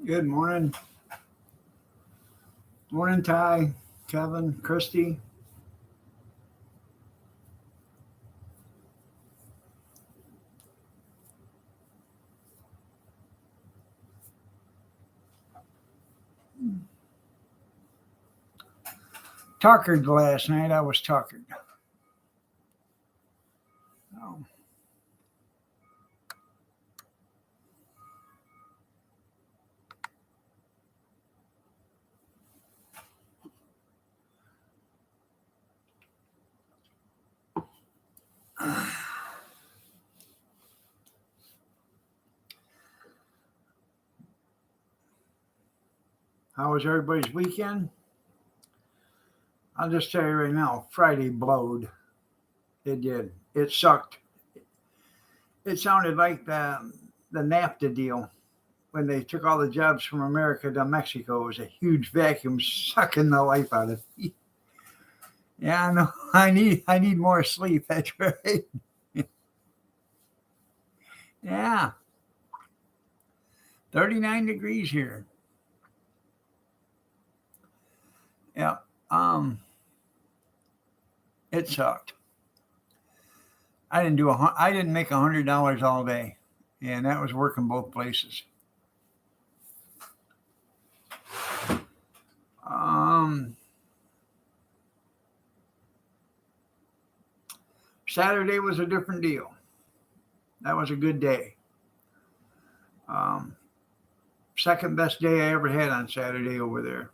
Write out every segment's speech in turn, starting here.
Good morning. Morning, Ty, Kevin, Christy. Tuckered last night. I was tuckered. Oh. How was everybody's weekend? I'll just tell you right now, Friday blowed. It did. It sucked. It sounded like the NAFTA deal when they took all the jobs from America to Mexico. It was a huge vacuum sucking the life out of me. Yeah, I know. I need more sleep. That's right. Yeah. 39 degrees here. Yeah. It sucked. I didn't make $100 all day, and that was working both places. Saturday was a different deal. That was a good day. Second best day I ever had on Saturday over there.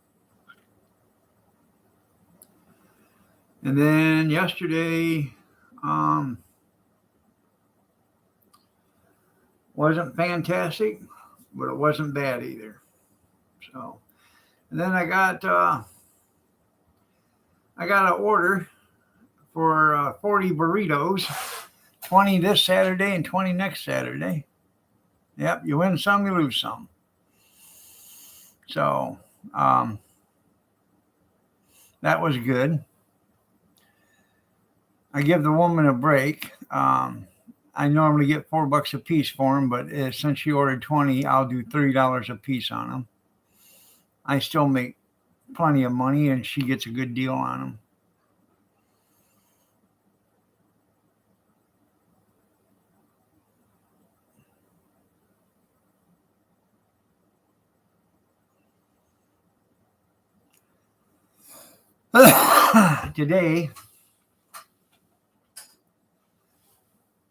And then yesterday wasn't fantastic, but it wasn't bad either. So, and then I got an order for 40 burritos, 20 this Saturday and 20 next Saturday. Yep, you win some, you lose some. So that was good. I give the woman a break. I normally get $4 a piece for them, but since she ordered 20, I'll do $30 a piece on them. I still make plenty of money, and she gets a good deal on them. Today,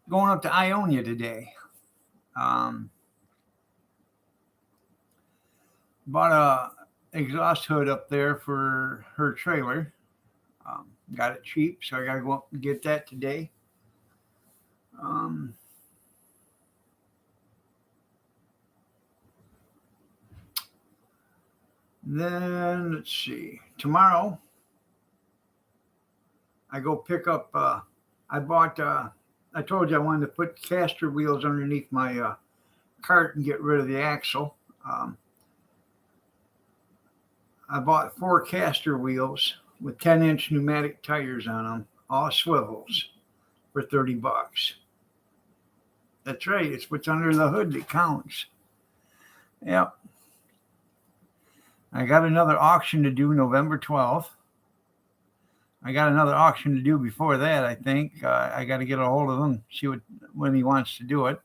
going up to Ionia today. Bought a exhaust hood up there for her trailer. Got it cheap, so I got to go up and get that today. Then let's see. Tomorrow, I go pick up. I bought. I told you I wanted to put caster wheels underneath my cart and get rid of the axle. I bought 4 caster wheels with 10-inch pneumatic tires on them, all swivels, for $30. That's right. It's what's under the hood that counts. Yep. I got another auction to do November 12th. I got another auction to do before that, I think. I got to get a hold of him, see when he wants to do it.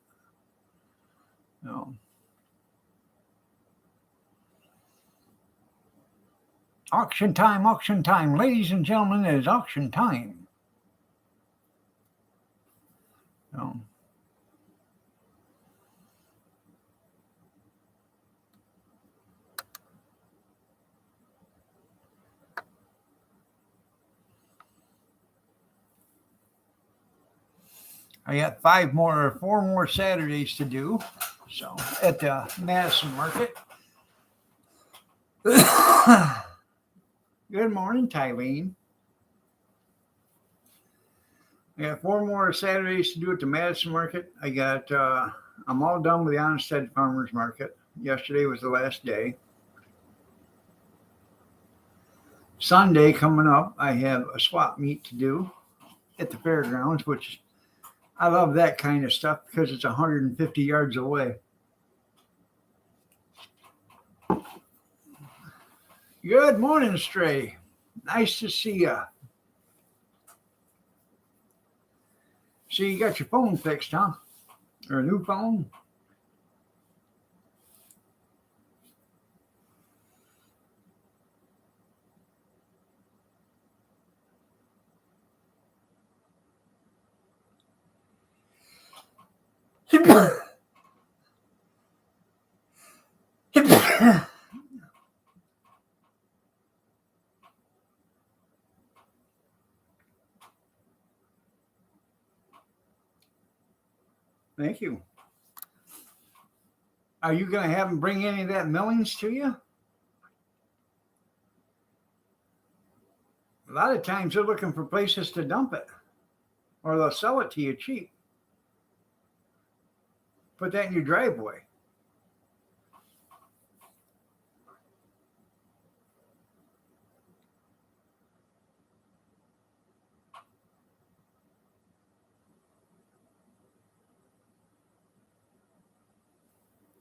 So. Auction time. Ladies and gentlemen, it is auction time. So. I got 4 more Saturdays to do. So at the Madison Market. Good morning, Tylene. I got 4 more Saturdays to do at the Madison Market. I'm all done with the Onstead Farmers Market. Yesterday was the last day. Sunday coming up, I have a swap meet to do at the fairgrounds, which I love that kind of stuff because it's 150 yards away. Good morning, Stray. Nice to see you. So you got your phone fixed, huh? Or a new phone? Thank you. Are you going to have them bring any of that millings to you? A lot of times they're looking for places to dump it, or they'll sell it to you cheap. Put that in your driveway.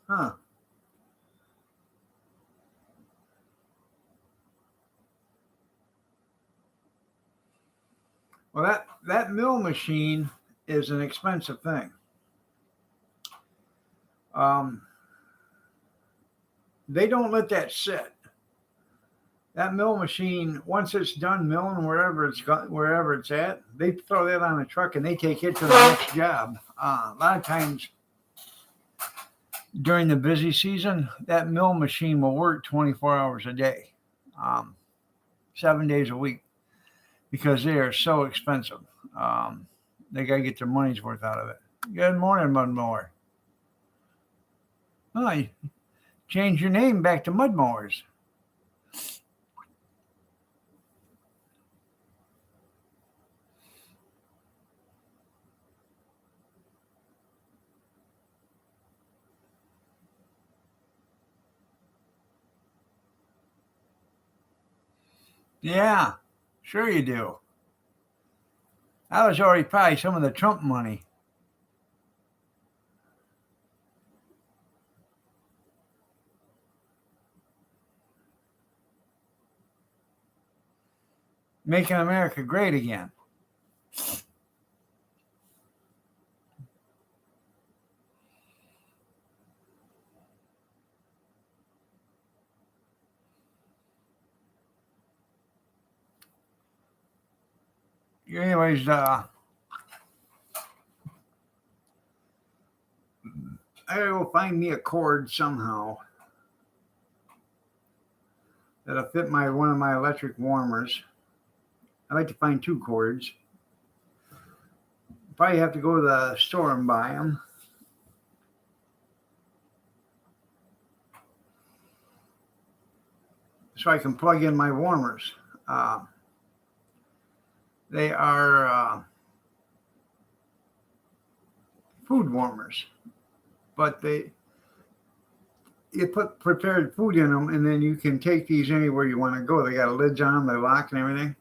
Huh. Well, that mill machine is an expensive thing. Um, they don't let that sit. That mill machine, once it's done milling wherever it's at, they throw that on a truck and they take it to the next job. A lot of times during the busy season, that mill machine will work 24 hours a day, 7 days a week, because they are so expensive. They got to get their money's worth out of it. Good morning, Mudmower. Oh, you changed your name back to Mudmowers. Yeah, sure you do. That was already probably some of the Trump money. Making America great again. Anyways, I will find me a cord somehow that'll fit one of my electric warmers. I like to find two cords. Probably have to go to the store and buy them. So I can plug in my warmers. They are food warmers, but you put prepared food in them, and then you can take these anywhere you want to go. They got lids on them, they lock and everything.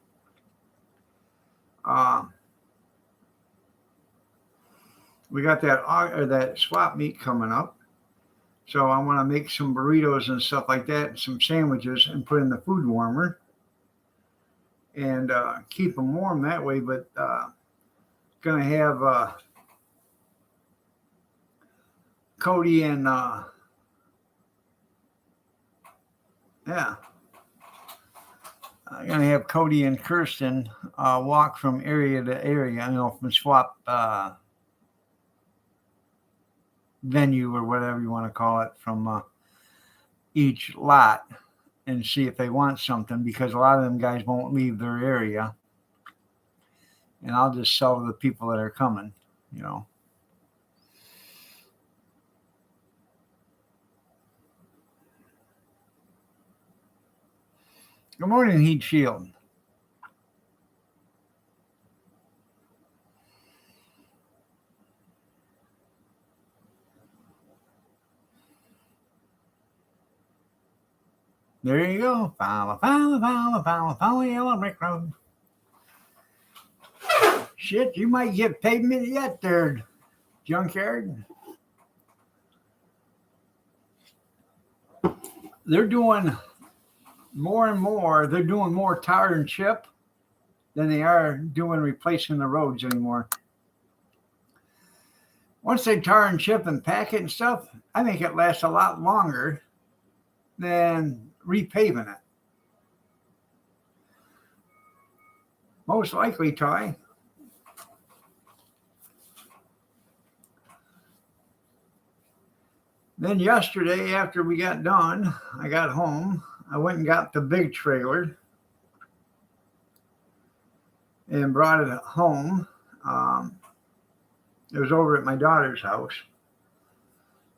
We got that swap meet coming up, so I want to make some burritos and stuff like that, and some sandwiches, and put in the food warmer, and keep them warm that way. But gonna have Cody and yeah, I'm gonna have Cody and Kirsten walk from area to area, from swap venue or whatever you want to call it, from each lot, and see if they want something, because a lot of them guys won't leave their area, and I'll just sell to the people that are coming. Good morning, Heat Shield. There you go. Follow Yellow Brick Road. Shit, you might get pavement yet there, junkyard. They're doing more and more, they're doing more tar and chip than they are doing replacing the roads anymore. Once they tar and chip and pack it and stuff, I think it lasts a lot longer than repaving it. Most likely, Ty. Then yesterday, after we got done, I got home. I went and got the big trailer and brought it home. It was over at my daughter's house.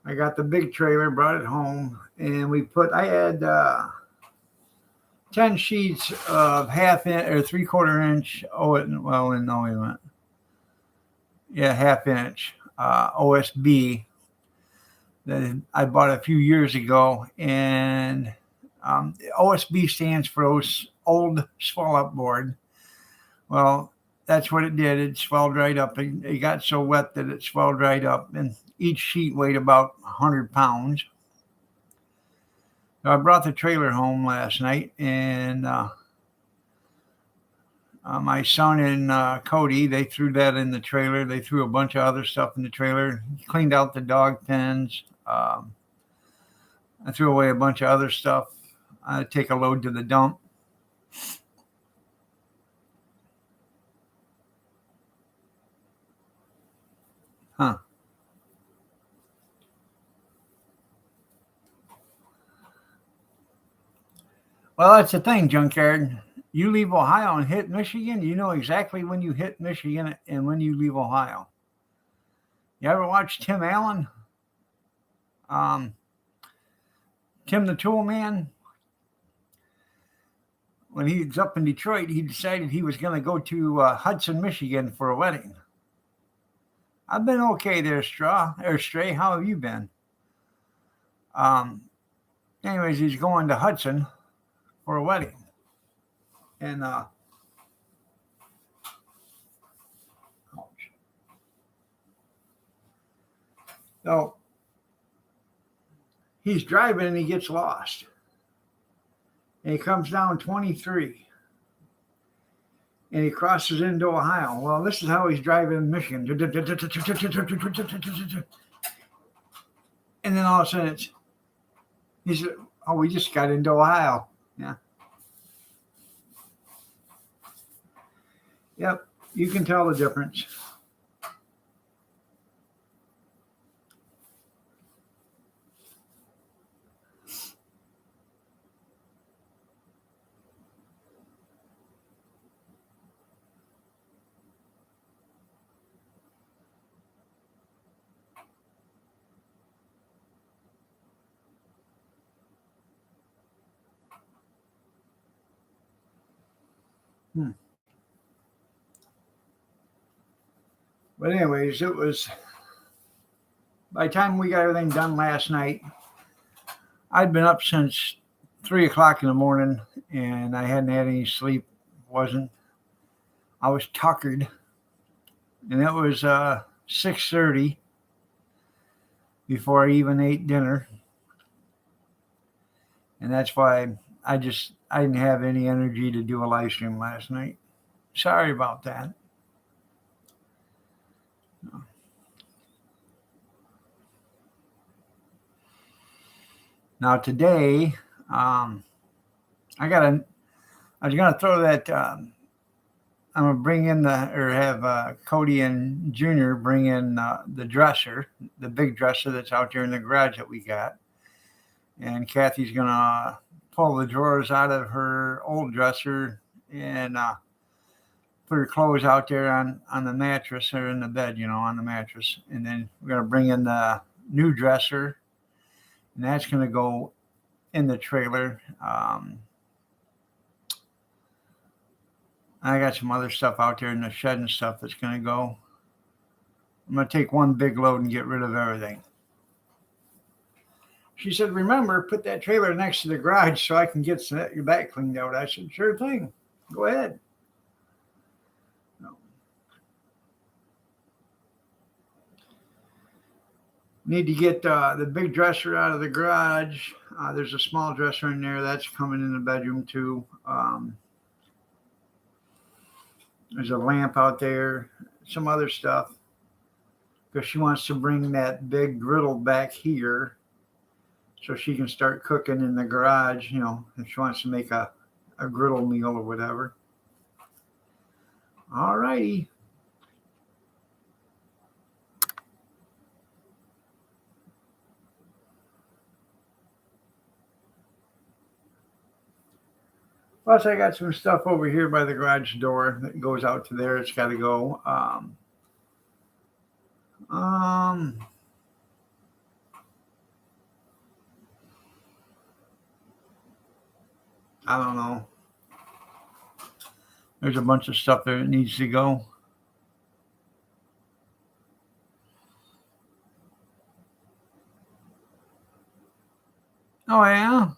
I got the big trailer, brought it home, and I had 10 sheets of half-inch or three-quarter-inch, half-inch OSB that I bought a few years ago. And OSB stands for old swell-up board. Well, that's what it did. It swelled right up. It got so wet that it swelled right up, and each sheet weighed about 100 pounds. So I brought the trailer home last night, and my son and Cody, they threw that in the trailer. They threw a bunch of other stuff in the trailer, cleaned out the dog pens. I threw away a bunch of other stuff. I take a load to the dump. Huh. Well, that's the thing, Junkyard. You leave Ohio and hit Michigan, you know exactly when you hit Michigan and when you leave Ohio. You ever watch Tim Allen? Tim the Tool Man? When he was up in Detroit, he decided he was going to go to Hudson, Michigan for a wedding. I've been okay there, Stray. How have you been? Anyways, he's going to Hudson for a wedding. And so he's driving and he gets lost. And he comes down 23. And he crosses into Ohio. Well, this is how he's driving in Michigan. And then all of a sudden he said, oh, we just got into Ohio. Yeah. Yep, you can tell the difference. But anyways, it was, by the time we got everything done last night, I'd been up since 3 o'clock in the morning and I hadn't had any sleep. I was tuckered, and it was 6:30 before I even ate dinner. And that's why I didn't have any energy to do a live stream last night. Sorry about that. Now today, I was going to throw that, I'm going to bring in have Cody and Junior bring in the dresser, the big dresser that's out there in the garage that we got. And Kathy's going to pull the drawers out of her old dresser and put her clothes out there on the mattress or in the bed, on the mattress. And then we're going to bring in the new dresser, and that's going to go in the trailer. I got some other stuff out there in the shed and stuff that's going to go. I'm going to take one big load and get rid of everything. She said, remember, put that trailer next to the garage so I can get your back cleaned out. I said, sure thing. Go ahead. No. Need to get the big dresser out of the garage. There's a small dresser in there that's coming in the bedroom too. There's a lamp out there, some other stuff, because she wants to bring that big griddle back here so she can start cooking in the garage, if she wants to make a griddle meal or whatever. All righty. Plus, I got some stuff over here by the garage door that goes out to there. It's got to go. I don't know. There's a bunch of stuff there that needs to go. Oh, yeah?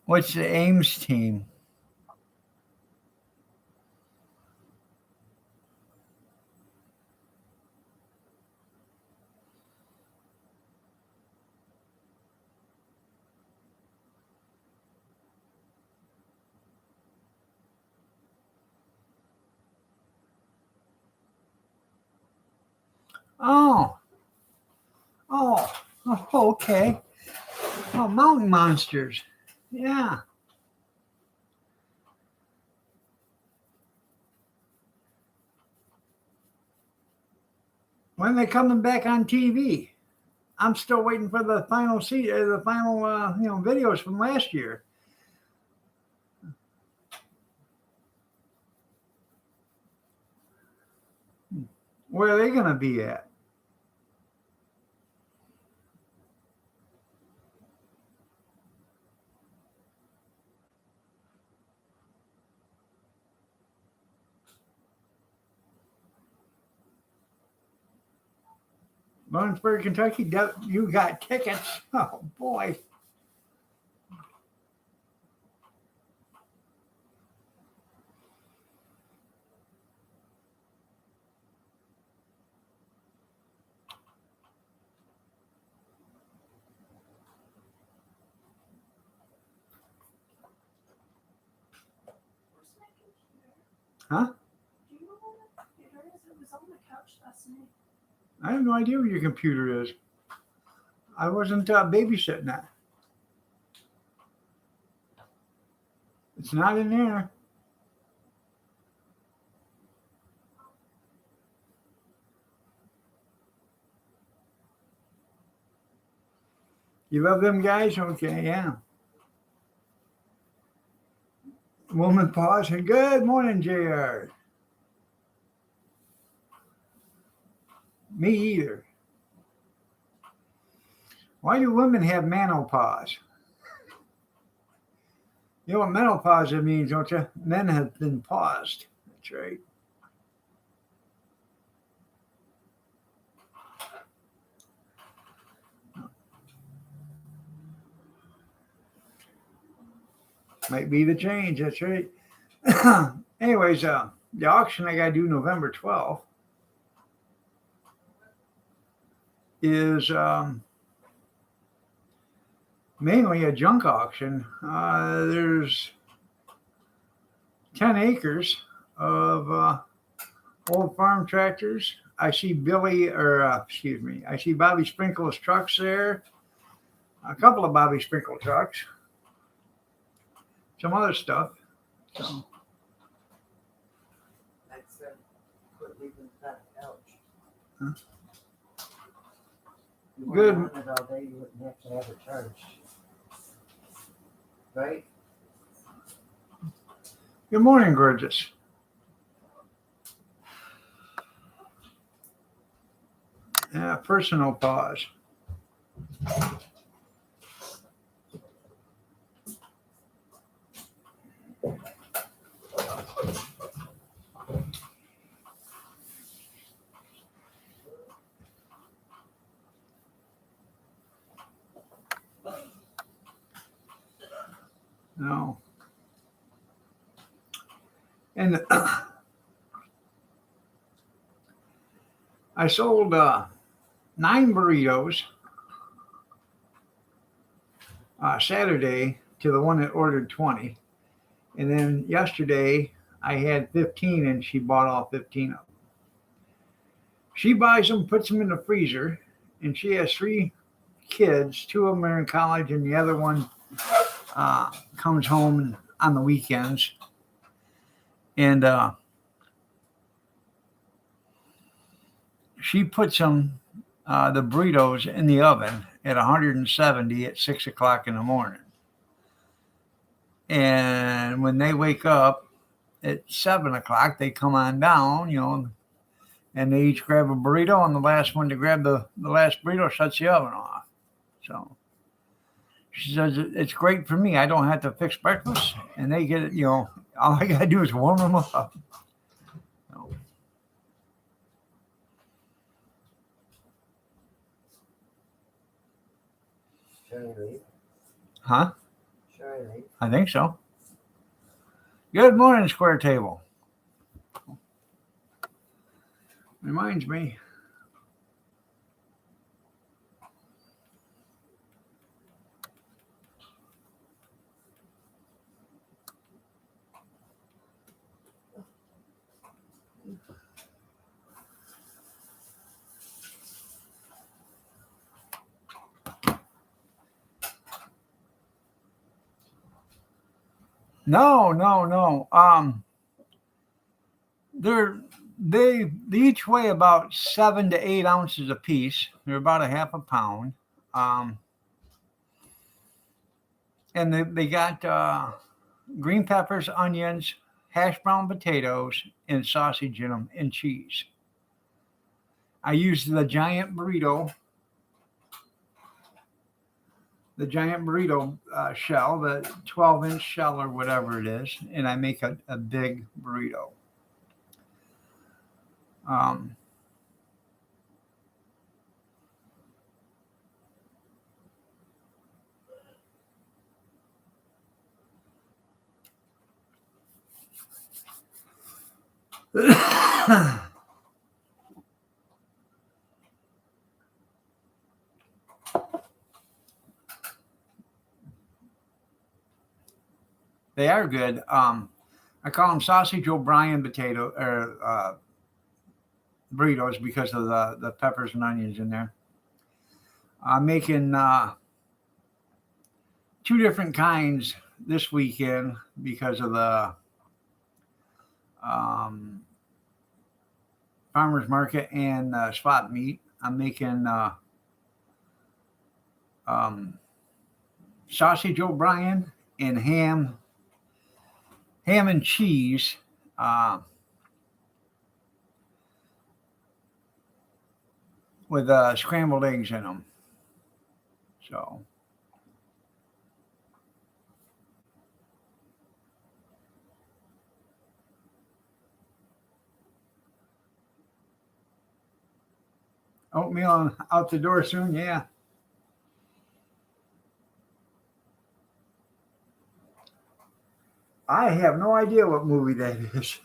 What's the Ames team? Oh. Oh, okay. Oh, mountain monsters. Yeah. When are they coming back on TV? I'm still waiting for the final videos from last year. Where are they going to be at? Lawrenceburg, Kentucky. You got tickets? Oh boy. Huh? Do you know where the computer is? It was on the couch last night. I have no idea where your computer is. I wasn't babysitting that. It's not in there. You love them guys? Okay, yeah. Woman pause. Good morning, JR. Me either. Why do women have menopause? You know what menopause means, don't you? Men have been paused. That's right. Might be the change. That's right. Anyways, the auction I got to do November 12th is mainly a junk auction. There's 10 acres of old farm tractors. I see I see Bobby Sprinkle's trucks there. A couple of Bobby Sprinkle trucks. Some other stuff. So. Quit leaving that couch. Huh? You Good. weren't on it all day, you wouldn't have to have it charged. Right? Good morning, gorgeous. Yeah, personal pause. No. And I sold 9 burritos Saturday to the one that ordered 20. And then yesterday I had 15 and she bought all 15 of them. She buys them, puts them in the freezer, and she has 3 kids. 2 of them are in college, and the other one comes home on the weekends. And she puts them, the burritos, in the oven at 170 at 6 o'clock in the morning. And when they wake up at 7 o'clock, they come on down, and they each grab a burrito, and the last one to grab the last burrito shuts the oven off. So she says it's great for me. I don't have to fix breakfast, and they get it. All I gotta do is warm them up. So, Shall I leave? huh? Shall I leave? I think so. Good morning, Square Table. Reminds me. No. They each weigh about 7 to 8 ounces a piece. They're about a half a pound. And they got green peppers, onions, hash brown potatoes, and sausage in them, and cheese. I use the giant burrito shell, the 12-inch shell or whatever it is, and I make a big burrito. They are good. I call them sausage O'Brien potato or burritos because of the peppers and onions in there. I'm making 2 different kinds this weekend because of the farmers market and spot meat. I'm making sausage O'Brien and ham and cheese. With scrambled eggs in them. So oatmeal out the door soon, yeah. I have no idea what movie that is.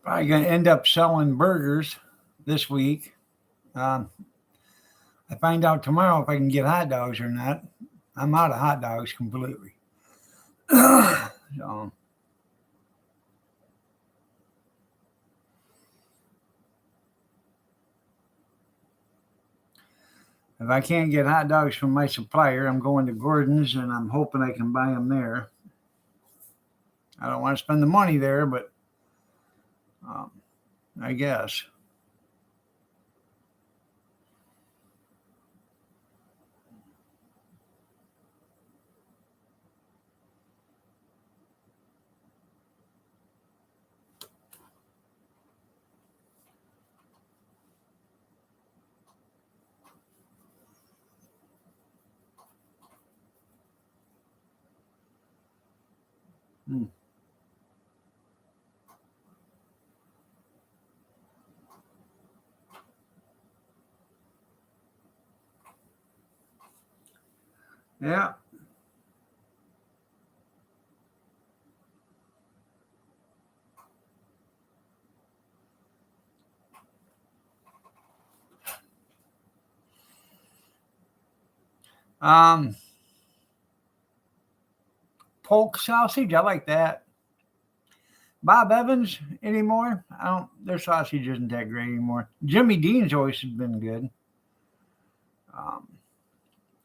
Probably going to end up selling burgers this week. I find out tomorrow if I can get hot dogs or not. I'm out of hot dogs completely. So, If I can't get hot dogs from my supplier, I'm going to Gordon's and I'm hoping I can buy them there. I don't want to spend the money there, but I guess. Hmm. Yeah. Um, Polk sausage, I like that. Bob Evans anymore? I don't. Their sausage isn't that great anymore. Jimmy Dean's always been good. Um,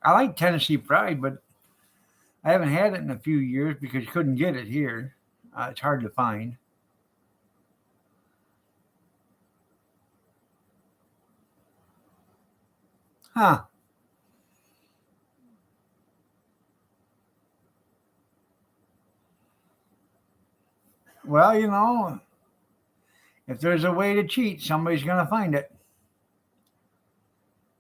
I like Tennessee Fried, but I haven't had it in a few years because you couldn't get it here. It's hard to find. Huh. Well, if there's a way to cheat, somebody's going to find it.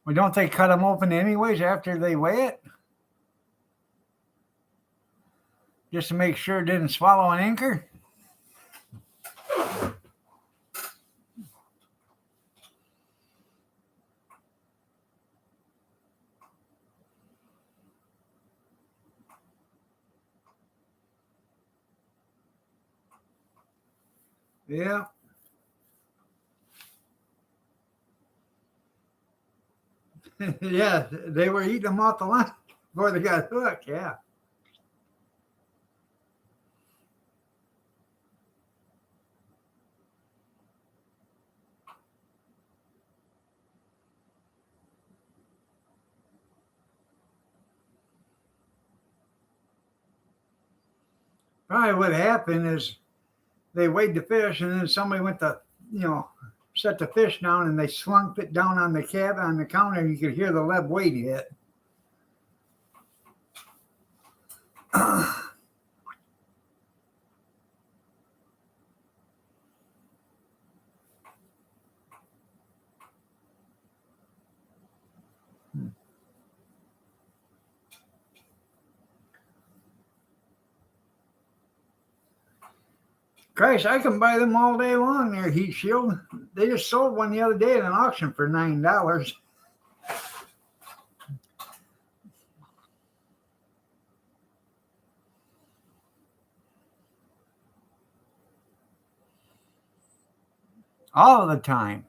Well, don't they cut them open anyways after they weigh it? Just to make sure it didn't swallow an anchor? Yeah. Yeah, they were eating them off the line before they got hooked. Yeah. Probably what happened is they weighed the fish and then somebody went to, you know, set the fish down and they slunked it down on the cab on the counter and you could hear the lead weight hit. Christ, I can buy them all day long there, Heat Shield. They just sold one the other day at an auction for $9. All the time.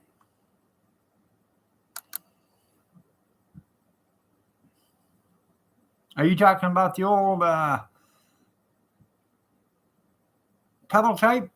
Are you talking about the old pedal type?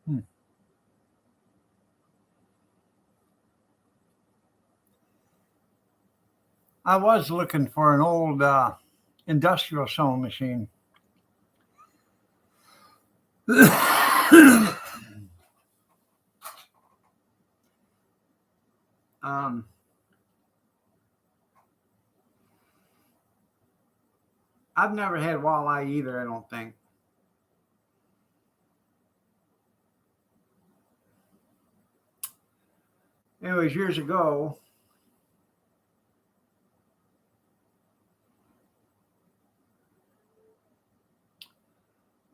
Hmm. I was looking for an old industrial sewing machine. um, I've never had walleye either, I don't think. Anyways, years ago,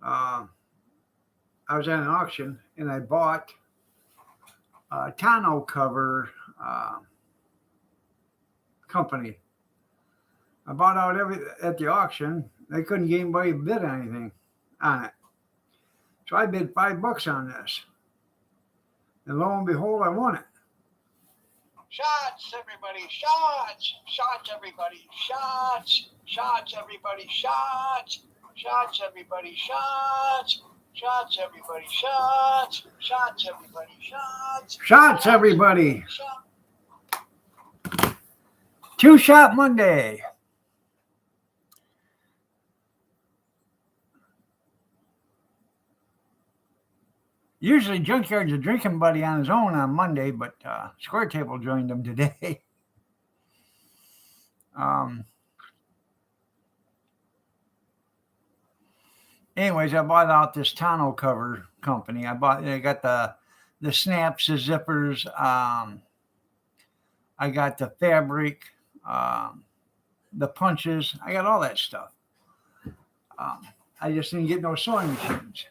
I was at an auction and I bought a tonneau cover company. I bought out at the auction. They couldn't get anybody to bid anything on it. So I bid $5 on this. And lo and behold, I won it. Shots, everybody, shots! Shots, everybody, shots! Shots, everybody, shots! Shots, everybody, shots! Shots, everybody, shots! Shots, everybody, shots! Shots, everybody! Two Shot Monday. Usually Junkyard's a drinking buddy on his own on Monday, but Square Table joined him today. Anyways, I bought out this tonneau cover company. I got the snaps, the zippers. I got the fabric, the punches. I got all that stuff. I just didn't get no sewing machines.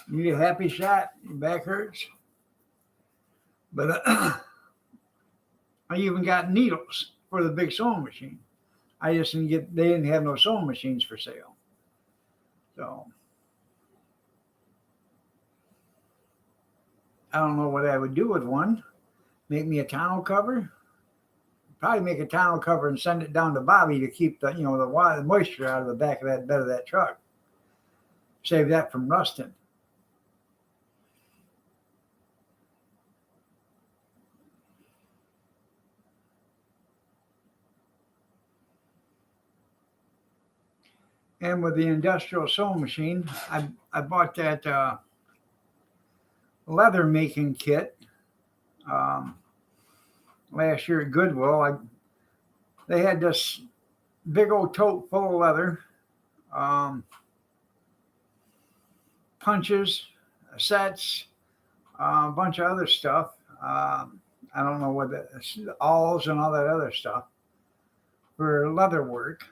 You need a happy shot, your back hurts. But I even got needles for the big sewing machine. I just didn't they didn't have no sewing machines for sale. So I don't know what I would do with one. Make me a tonneau cover. Probably make a tonneau cover and send it down to Bobby to keep the the moisture out of the back of that bed of that truck. Save that from rusting. And with the industrial sewing machine, I bought that leather making kit last year at Goodwill. They had this big old tote full of leather, punches, sets, a bunch of other stuff. I don't know what awls and all that other stuff for leather work.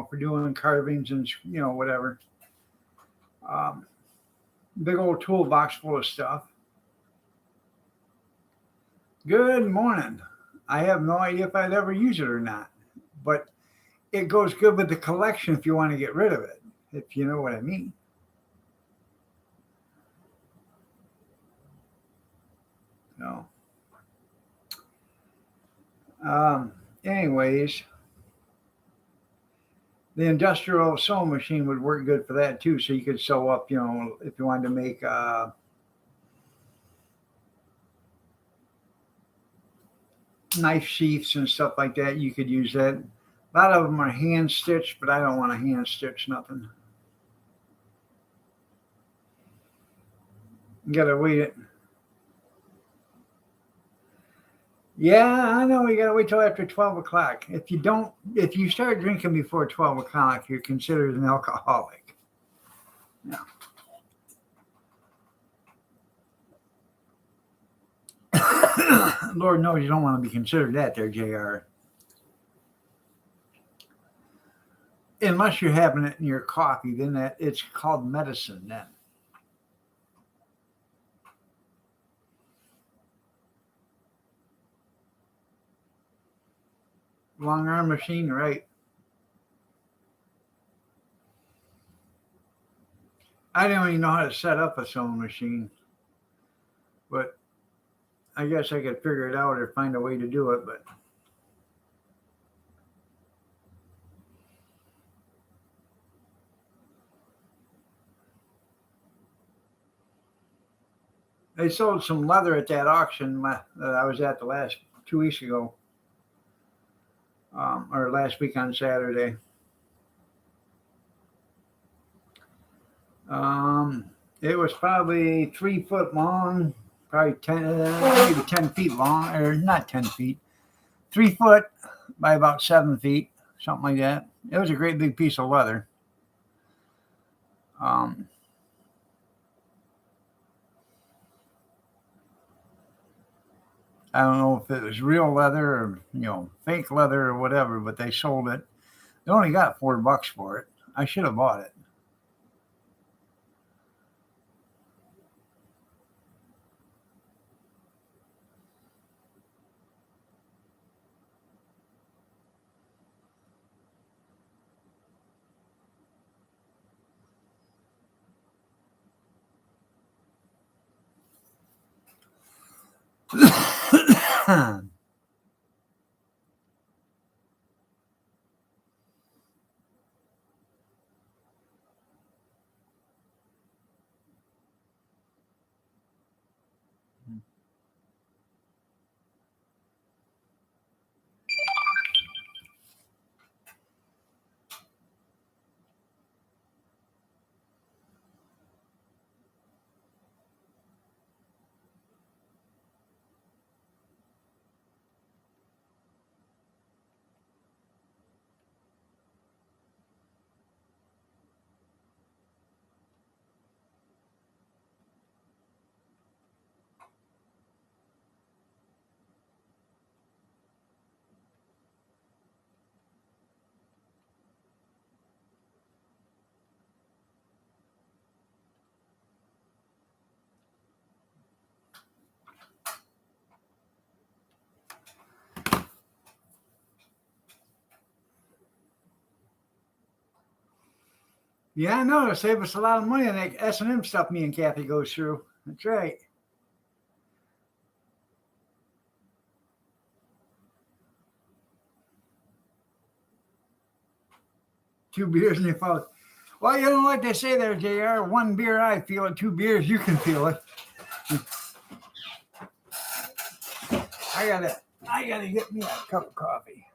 For doing carvings and whatever. Big old toolbox full of stuff. Good morning. I have no idea if I'd ever use it or not, but it goes good with the collection if you want to get rid of it, if you know what I mean. No. Anyways, the industrial sewing machine would work good for that too. So you could sew up, if you wanted to make knife sheaths and stuff like that, you could use that. A lot of them are hand stitched, but I don't want to hand stitch nothing. You gotta wait it. Yeah, I know. You gotta wait till after 12 o'clock. If you start drinking before 12 o'clock, you're considered an alcoholic. Yeah. Lord knows you don't want to be considered that there, JR. Unless you're having it in your coffee, then it's called medicine then. Long arm machine, right? I don't even know how to set up a sewing machine, but I guess I could figure it out or find a way to do it. But they sold some leather at that auction that I was at the last 2 weeks ago. Or last week on Saturday. It was probably 3 foot long, probably maybe 10 feet long, or not 10 feet, 3 foot by about 7 feet, something like that. It was a great big piece of leather. I don't know if it was real leather or fake leather or whatever, but they sold it. They only got $4 for it. I should have bought it. Yeah, I know. It'll save us a lot of money on that S&M stuff me and Kathy goes through. That's right. Two beers and you feel it. Well, you know what they say there, JR? One beer I feel it, two beers you can feel it. I gotta get me a cup of coffee.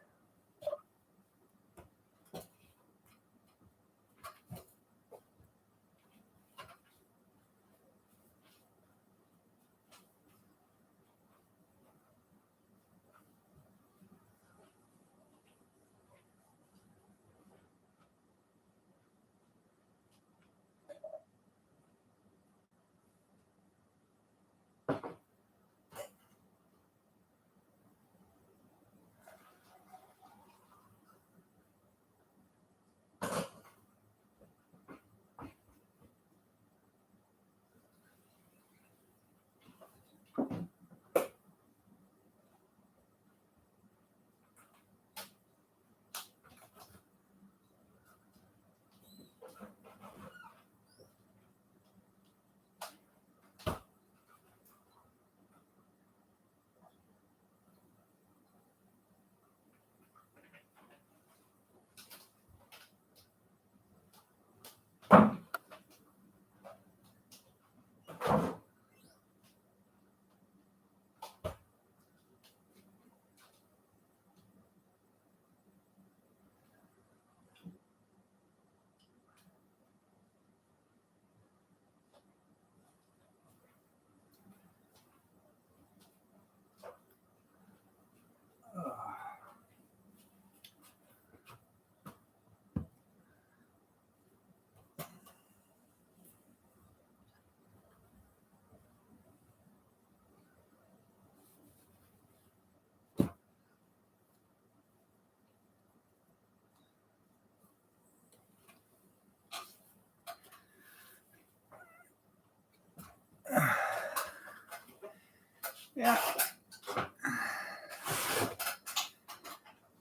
Yeah.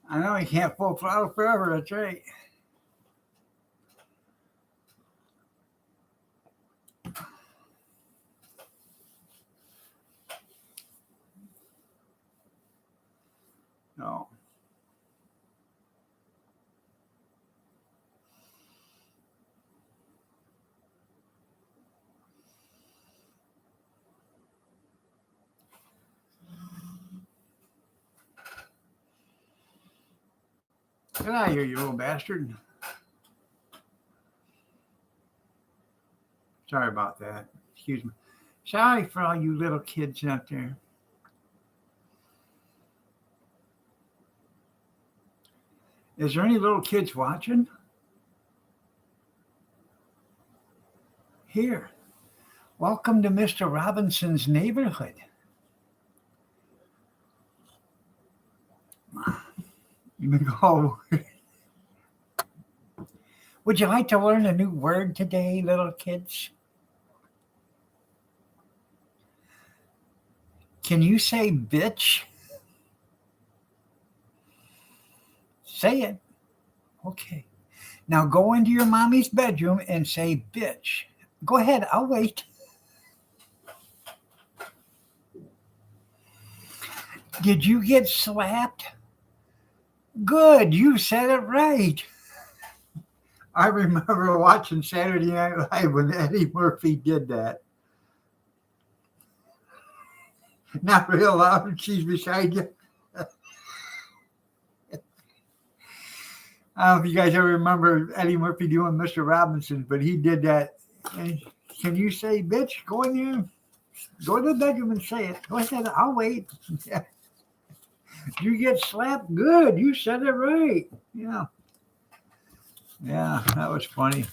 I know you can't full throttle forever, that's right. No. Get out of here, you little bastard. Sorry about that. Excuse me. Sorry for all you little kids out there. Is there any little kids watching? Here. Welcome to Mr. Robinson's neighborhood. You've been called. Would you like to learn a new word today, little kids? Can you say bitch? Say it. Okay. Now go into your mommy's bedroom and say bitch. Go ahead, I'll wait. Did you get slapped? Good, you said it right. I remember watching Saturday Night Live when Eddie Murphy did that. Not real loud, she's beside you. I don't know if you guys ever remember Eddie Murphy doing Mr. Robinson, but he did that. And can you say bitch? Go in there. Go to the bedroom and say it. Go ahead, I'll wait. You get slapped? Good, you said it right. Yeah. Yeah, that was funny.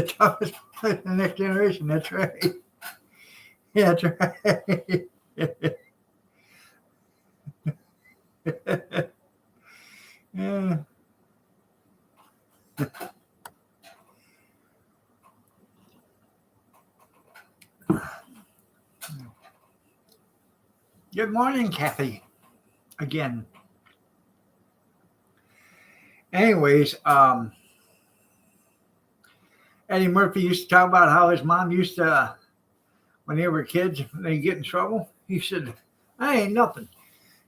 Toughest place in the next generation, that's right. Yeah, that's right. Yeah. Good morning, Kathy. Again. Anyways, Eddie Murphy used to talk about how his mom used to, when they were kids, they get in trouble. He said, "I ain't nothing."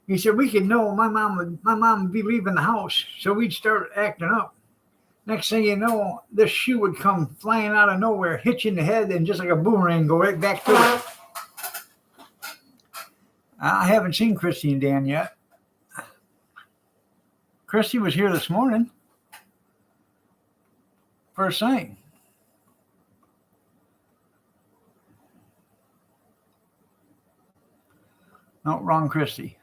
He said, "We could know my mom would be leaving the house, so we'd start acting up. Next thing you know, this shoe would come flying out of nowhere, hit you in the head, and just like a boomerang, go right back to it." I haven't seen Christy and Dan yet. Christy was here this morning. First thing. No, wrong Christy.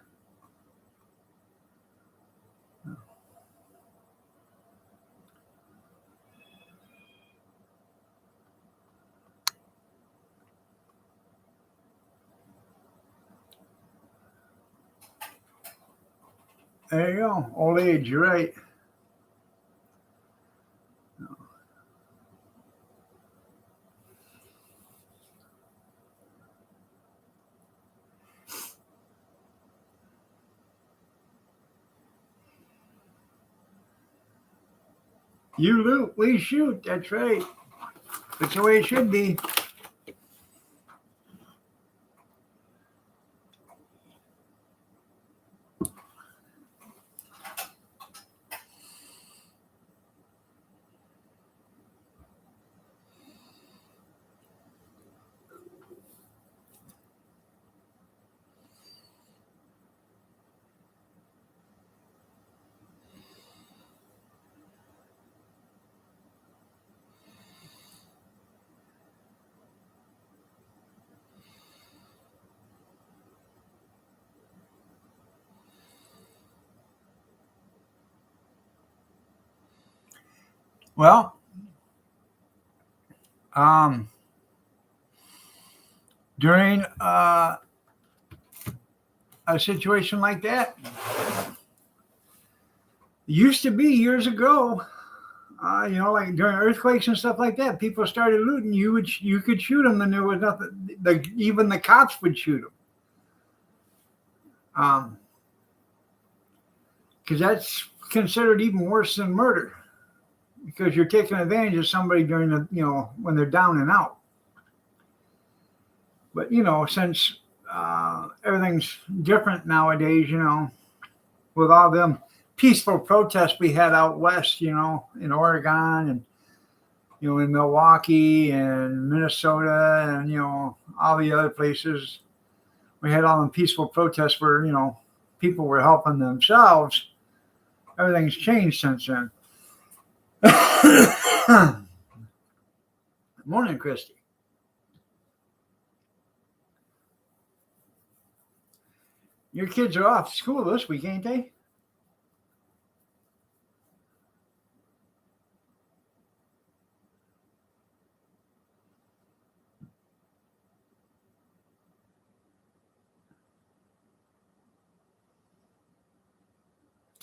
There you go. Old age, you're right. You loot, we shoot. That's right. That's the way it should be. Well, during a situation like that, used to be years ago, like during earthquakes and stuff like that, people started looting. You could shoot them, and there was nothing. Even the cops would shoot them, because that's considered even worse than murder, because you're taking advantage of somebody during when they're down and out. But since everything's different nowadays, with all them peaceful protests we had out west, in Oregon and in Milwaukee and Minnesota and all the other places, we had all them peaceful protests where people were helping themselves. Everything's changed since then. Morning, Christy. Your kids are off school this week, ain't they?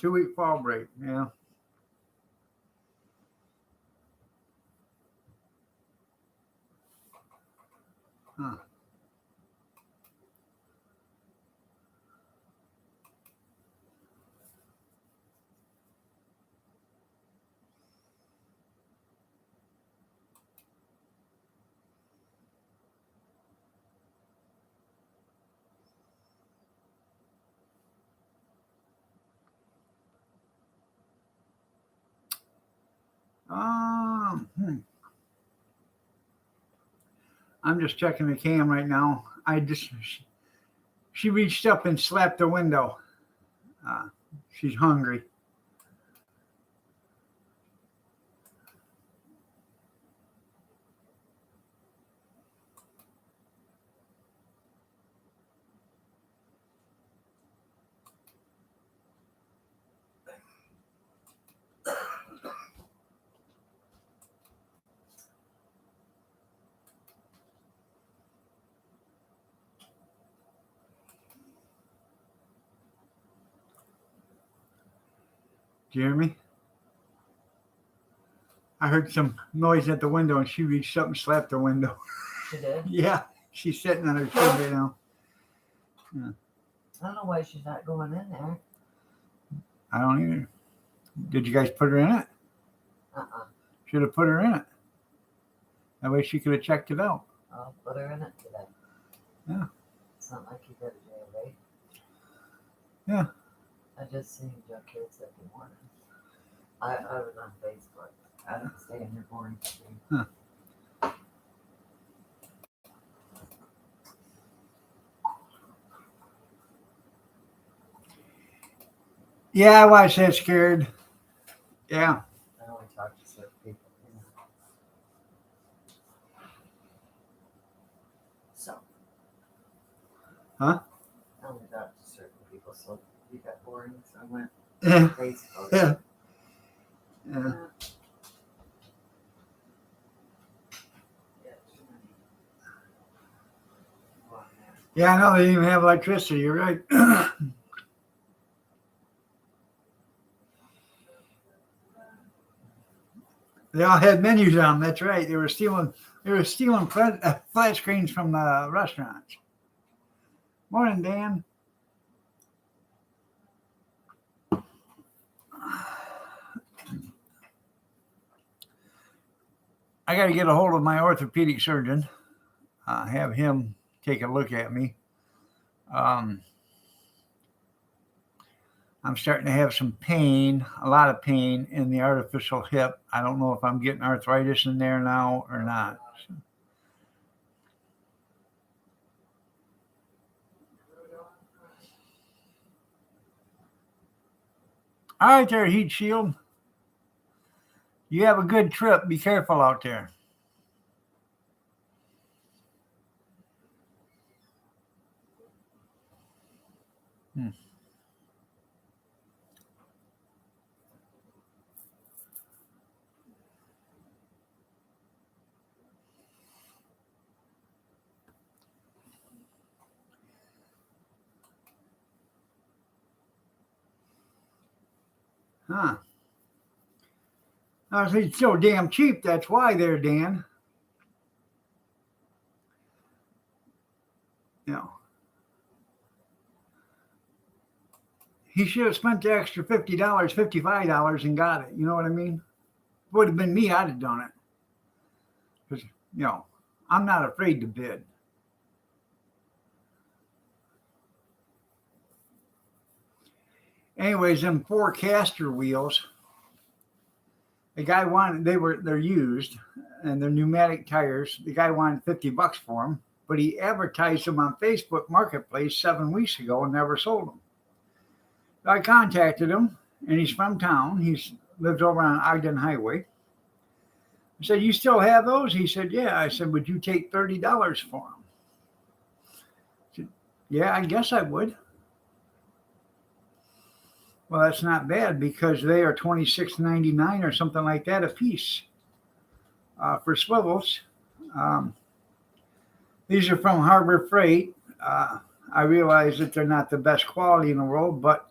2-week fall break. Yeah. Huh. Hmm. I'm just checking the cam right now. She reached up and slapped the window. She's hungry. Do you hear me? I heard some noise at the window and she reached up and slapped the window. She did? Yeah, she's sitting on her chair right now. I don't know why she's not going in there. I don't either. Did you guys put her in it? Should have put her in it. That way she could have checked it out. I'll put her in it today. Yeah. It's not like you go to jail, right? Yeah. I just seen Joe Kids that good morning. I was on Facebook. I don't stay in your boring stream. Huh. Yeah, I was that scared. Yeah. I only talk to certain people. You know. So. Huh? I only talk to certain people, so you got boring, so I went Yeah. to Facebook. Yeah. Yeah. Yeah, I know they didn't even have electricity. You're right. They all had menus on them. That's right. They were stealing. Flat screens from the restaurants. Morning, Dan. I got to get a hold of my orthopedic surgeon. Have him take a look at me. I'm starting to have some pain, a lot of pain in the artificial hip. I don't know if I'm getting arthritis in there now or not. All right there, Heat Shield. You have a good trip. Be careful out there. Huh. I was so damn cheap. That's why there, Dan. You know. He should have spent the extra $50, $55 and got it. You know what I mean? If it would have been me, I'd have done it. Because, I'm not afraid to bid. Anyways, them 4 caster wheels, the guy wanted, they're used and they're pneumatic tires. The guy wanted $50 for them, but he advertised them on Facebook Marketplace 7 weeks ago and never sold them. So I contacted him, and he's from town. He lives over on Ogden Highway. I said, "You still have those?" He said, "Yeah." I said, "Would you take $30 for them?" He said, "Yeah, I guess I would." Well, that's not bad because they are $26.99 or something like that a piece for swivels. These are from Harbor Freight. I realize that they're not the best quality in the world, but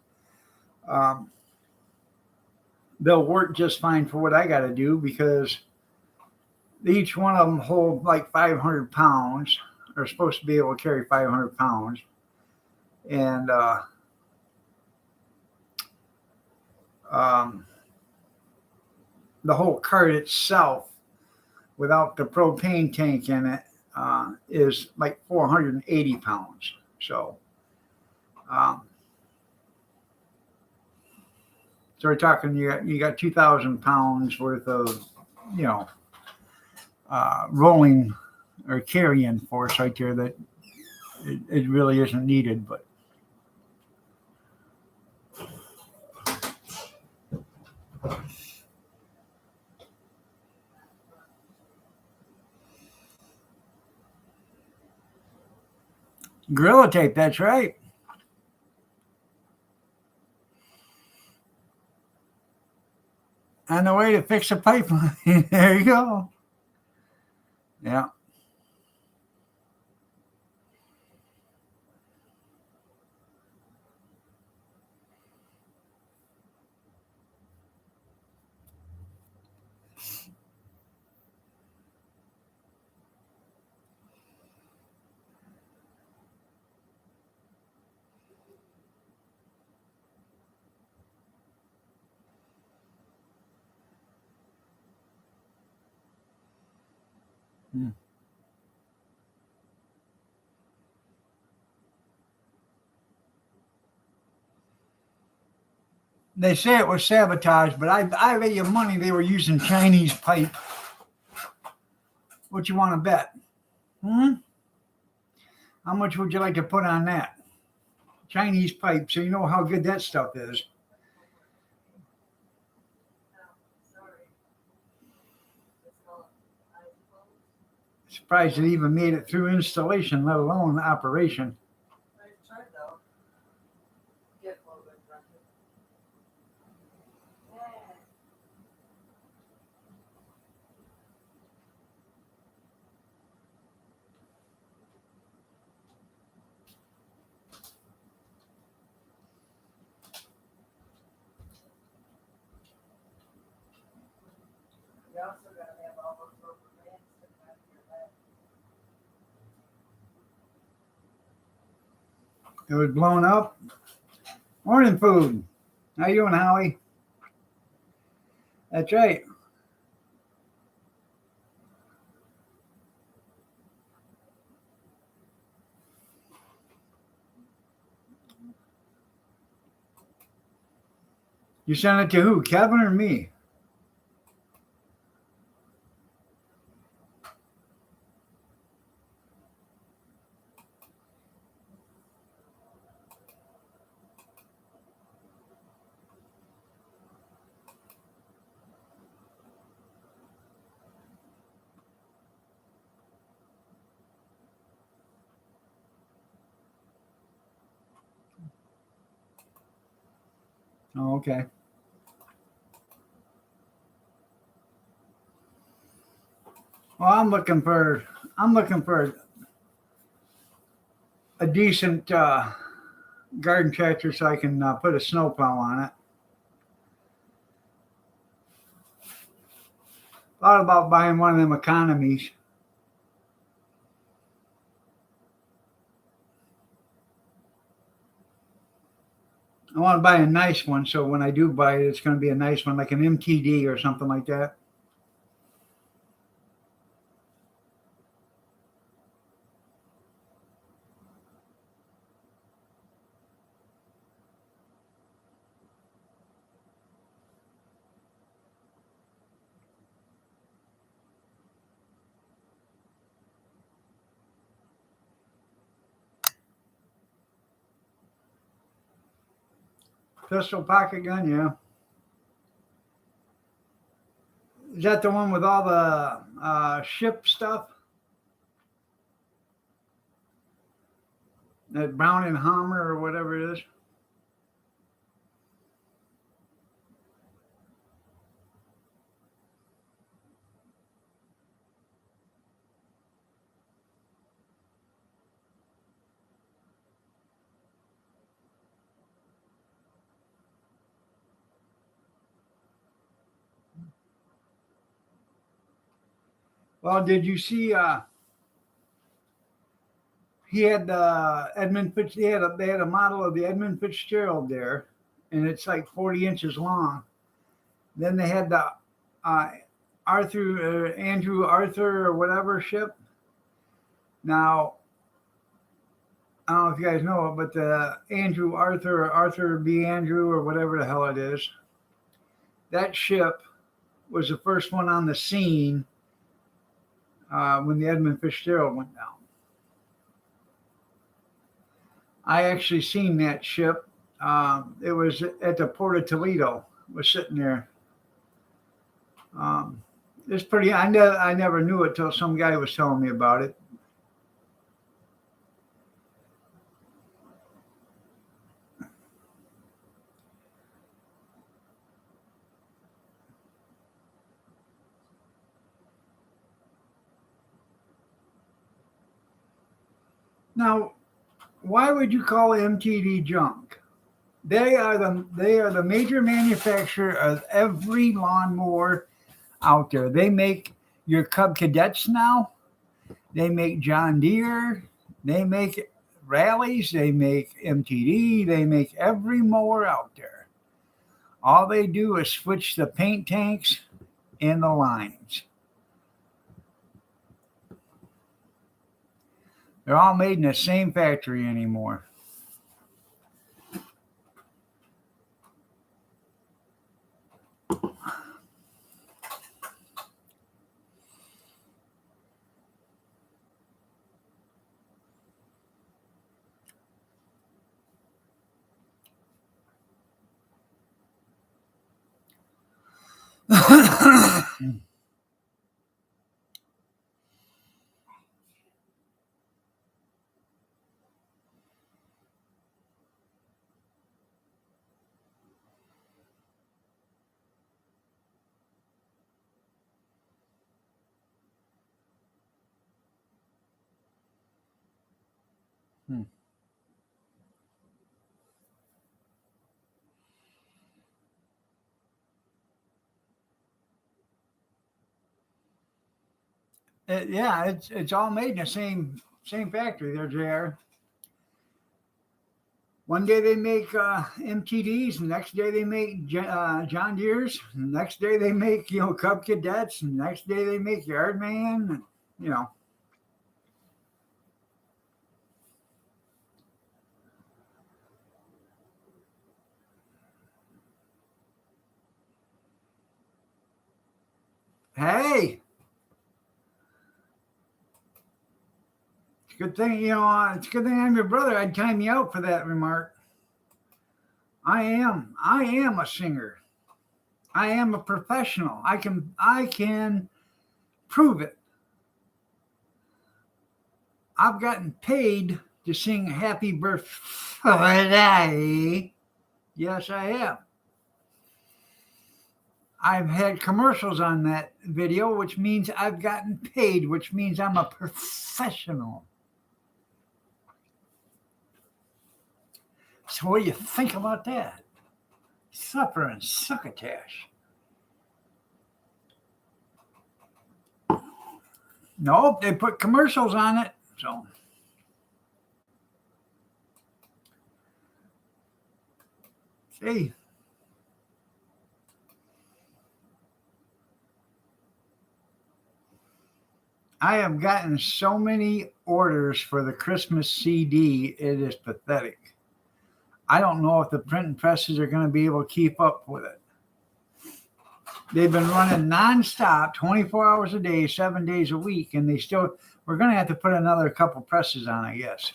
they'll work just fine for what I got to do because each one of them hold like 500 pounds. They're supposed to be able to carry 500 pounds. And um, the whole cart itself, without the propane tank in it, is like 480 pounds. So, um, so we're talking you got 2,000 pounds worth of, you know, rolling or carrying force right there that it really isn't needed. But Gorilla tape, that's right. And the way to fix a pipeline. There you go. Yeah. Hmm. They say it was sabotage, but I bet you money they were using Chinese pipe. What you want to bet? Hmm? How much would you like to put on that? Chinese pipe, so you know how good that stuff is. Surprised it even made it through installation, let alone operation. You also gotta have all those rubber bands sticking out of your leg. It was blown up. Morning food. How you doing, Howie? That's right. You sent it to who? Kevin or me? Oh, okay. Well, I'm looking for a decent garden tractor so I can put a snowplow on it. Thought about buying one of them economies. I want to buy a nice one, so when I do buy it, it's going to be a nice one, like an MTD or something like that. Pistol pocket gun, yeah. Is that the one with all the ship stuff? That Brown and Hammer or whatever it is? Well, did you see? He had Edmund Fitz. They had a model of the Edmund Fitzgerald there, and it's like 40 inches long. Then they had the uh, Andrew Arthur or whatever ship. Now I don't know if you guys know it, but the Andrew Arthur or Arthur B. Andrew or whatever the hell it is, that ship was the first one on the scene when the Edmund Fitzgerald went down. I actually seen that ship. It was at the port of Toledo. It was sitting there. It's pretty. I never knew it till some guy was telling me about it. Now, why would you call MTD junk? They are the major manufacturer of every lawnmower out there. They make your Cub Cadets now. They make John Deere. They make Rallies. They make MTD. They make every mower out there. All they do is switch the paint tanks and the lines. They're all made in the same factory anymore. Yeah, it's all made in the same factory there, JR. One day they make MTDs, the next day they make John Deere's, the next day they make Cub Cadets, and the next day they make Yardman, and, you know. Hey, it's a good thing it's a good thing I'm your brother. I'd time you out for that remark. I am a singer. I am a professional. I can prove it. I've gotten paid to sing Happy Birthday. Yes, I have. I've had commercials on that video, which means I've gotten paid, which means I'm a professional. So what do you think about that? Suffering succotash. Nope, they put commercials on it. So see. I have gotten so many orders for the Christmas CD, it is pathetic. I don't know if the printing presses are going to be able to keep up with it. They've been running nonstop, 24 hours a day, 7 days a week, and we're going to have to put another couple presses on, I guess.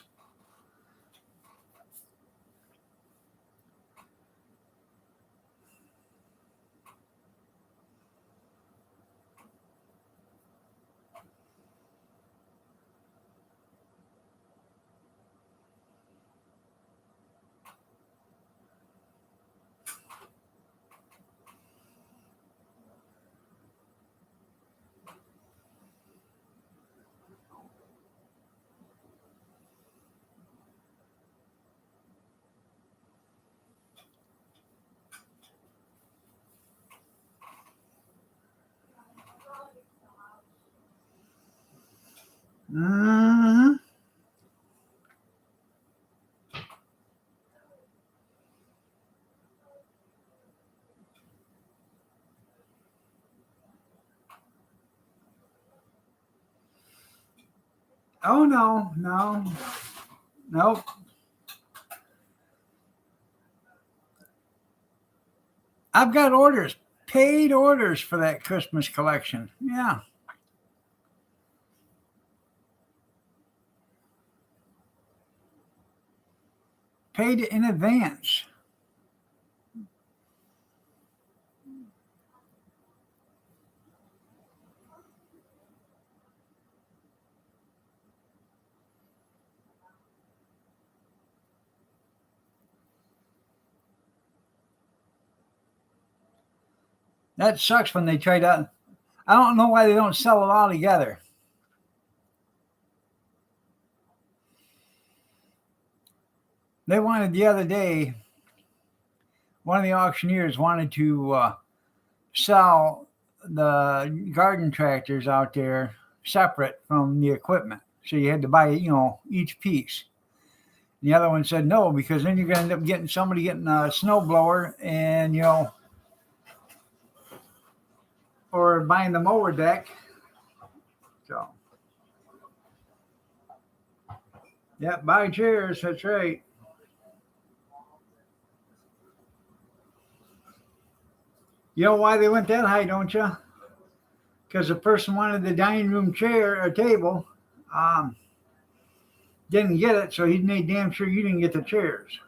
Hmm. Oh no, no, nope. I've got orders, paid orders for that Christmas collection. Yeah. Paid in advance. That sucks when they try to. I don't know why they don't sell it all together. They wanted the other day, one of the auctioneers wanted to sell the garden tractors out there separate from the equipment. So you had to buy, each piece. The other one said no, because then you're going to end up getting somebody getting a snow blower and, or buying the mower deck. So, yeah, buy chairs. That's right. You know why they went that high, don't you? Because the person wanted the dining room chair or table, um, didn't get it, so he made damn sure you didn't get the chairs.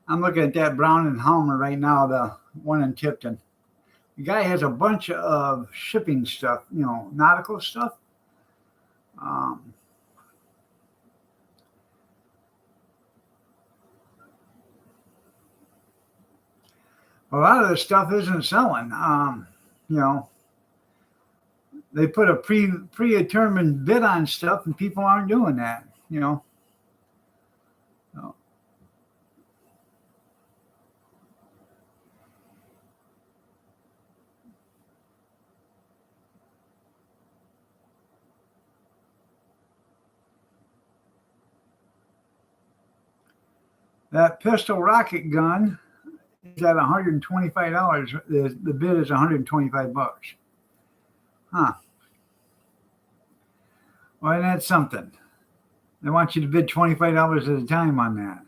I'm looking at that Brown and Halmer right now, the one in Tipton. The guy has a bunch of shipping stuff, nautical stuff. Um, a lot of the stuff isn't selling. You know, they put a predetermined bid on stuff, and people aren't doing that. So that pistol rocket gun is at $125. The bid is $125. Huh. Well, that's something. They want you to bid $25 at a time on that.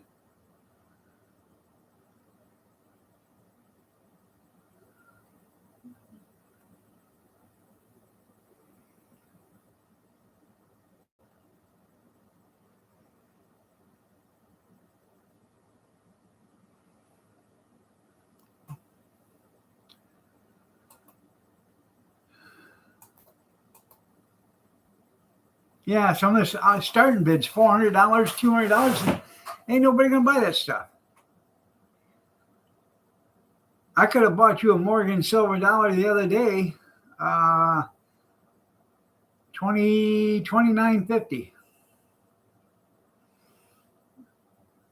Yeah, some of this starting bids $400, $200. Ain't nobody gonna buy that stuff. I could have bought you a Morgan silver dollar the other day, 29.50.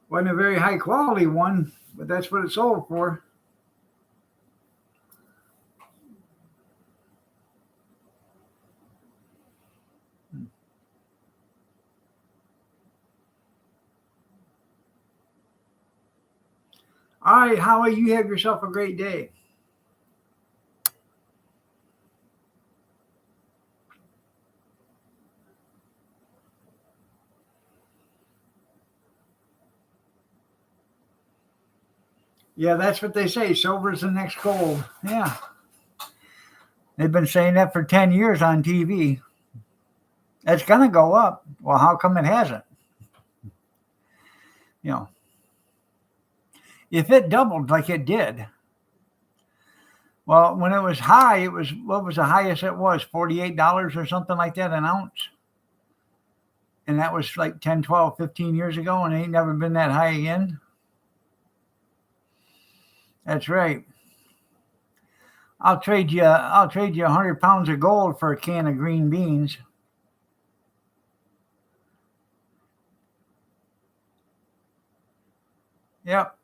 Wasn't a very high quality one, but that's what it sold for. All right, Howie, you have yourself a great day. Yeah, that's what they say. Silver's the next gold. Yeah. They've been saying that for 10 years on TV. It's going to go up. Well, how come it hasn't? You know, if it doubled like it did, well, when it was high, it was, what was the highest it was? $48 or something like that an ounce. And that was like 10, 12, 15 years ago, and it ain't never been that high again. That's right. I'll trade you 100 pounds of gold for a can of green beans. Yep.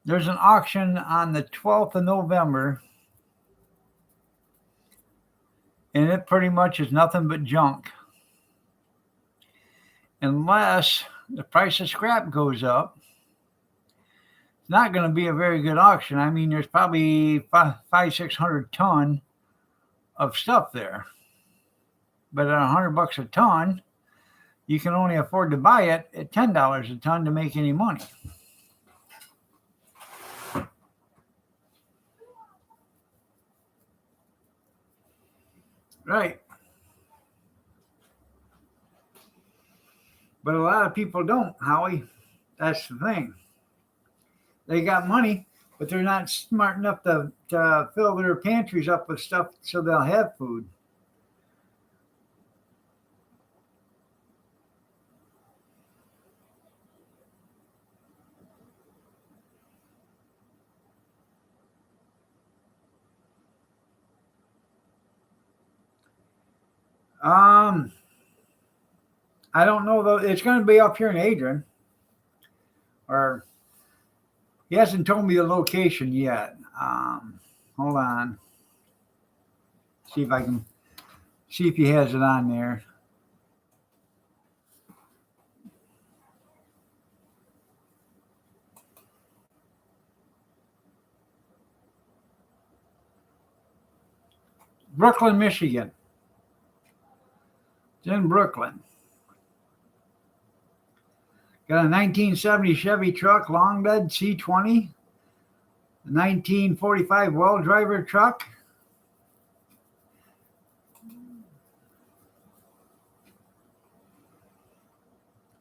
There's an auction on the 12th of November, and it pretty much is nothing but junk. Unless the price of scrap goes up, it's not going to be a very good auction. I mean, there's probably 600 ton of stuff there. But at $100 a ton, you can only afford to buy it at $10 a ton to make any money. Right. But a lot of people don't, Howie. That's the thing. They got money, but they're not smart enough to fill their pantries up with stuff so they'll have food. I don't know though. It's going to be up here in Adrian, or he hasn't told me the location yet. Hold on. See if he has it on there. Brooklyn, Michigan. It's in Brooklyn. Got a 1970 Chevy truck, long bed C20. A 1945 well driver truck.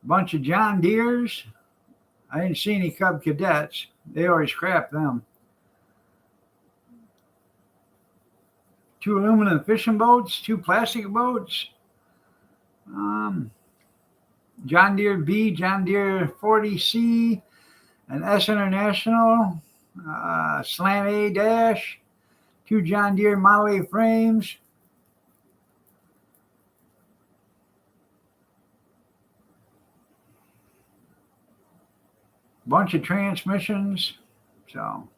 Bunch of John Deeres. I didn't see any Cub Cadets. They always scrap them. 2 aluminum fishing boats, 2 plastic boats. John Deere B, John Deere 40C, an S International, Slant A dash, 2 John Deere Model A frames. Bunch of transmissions. So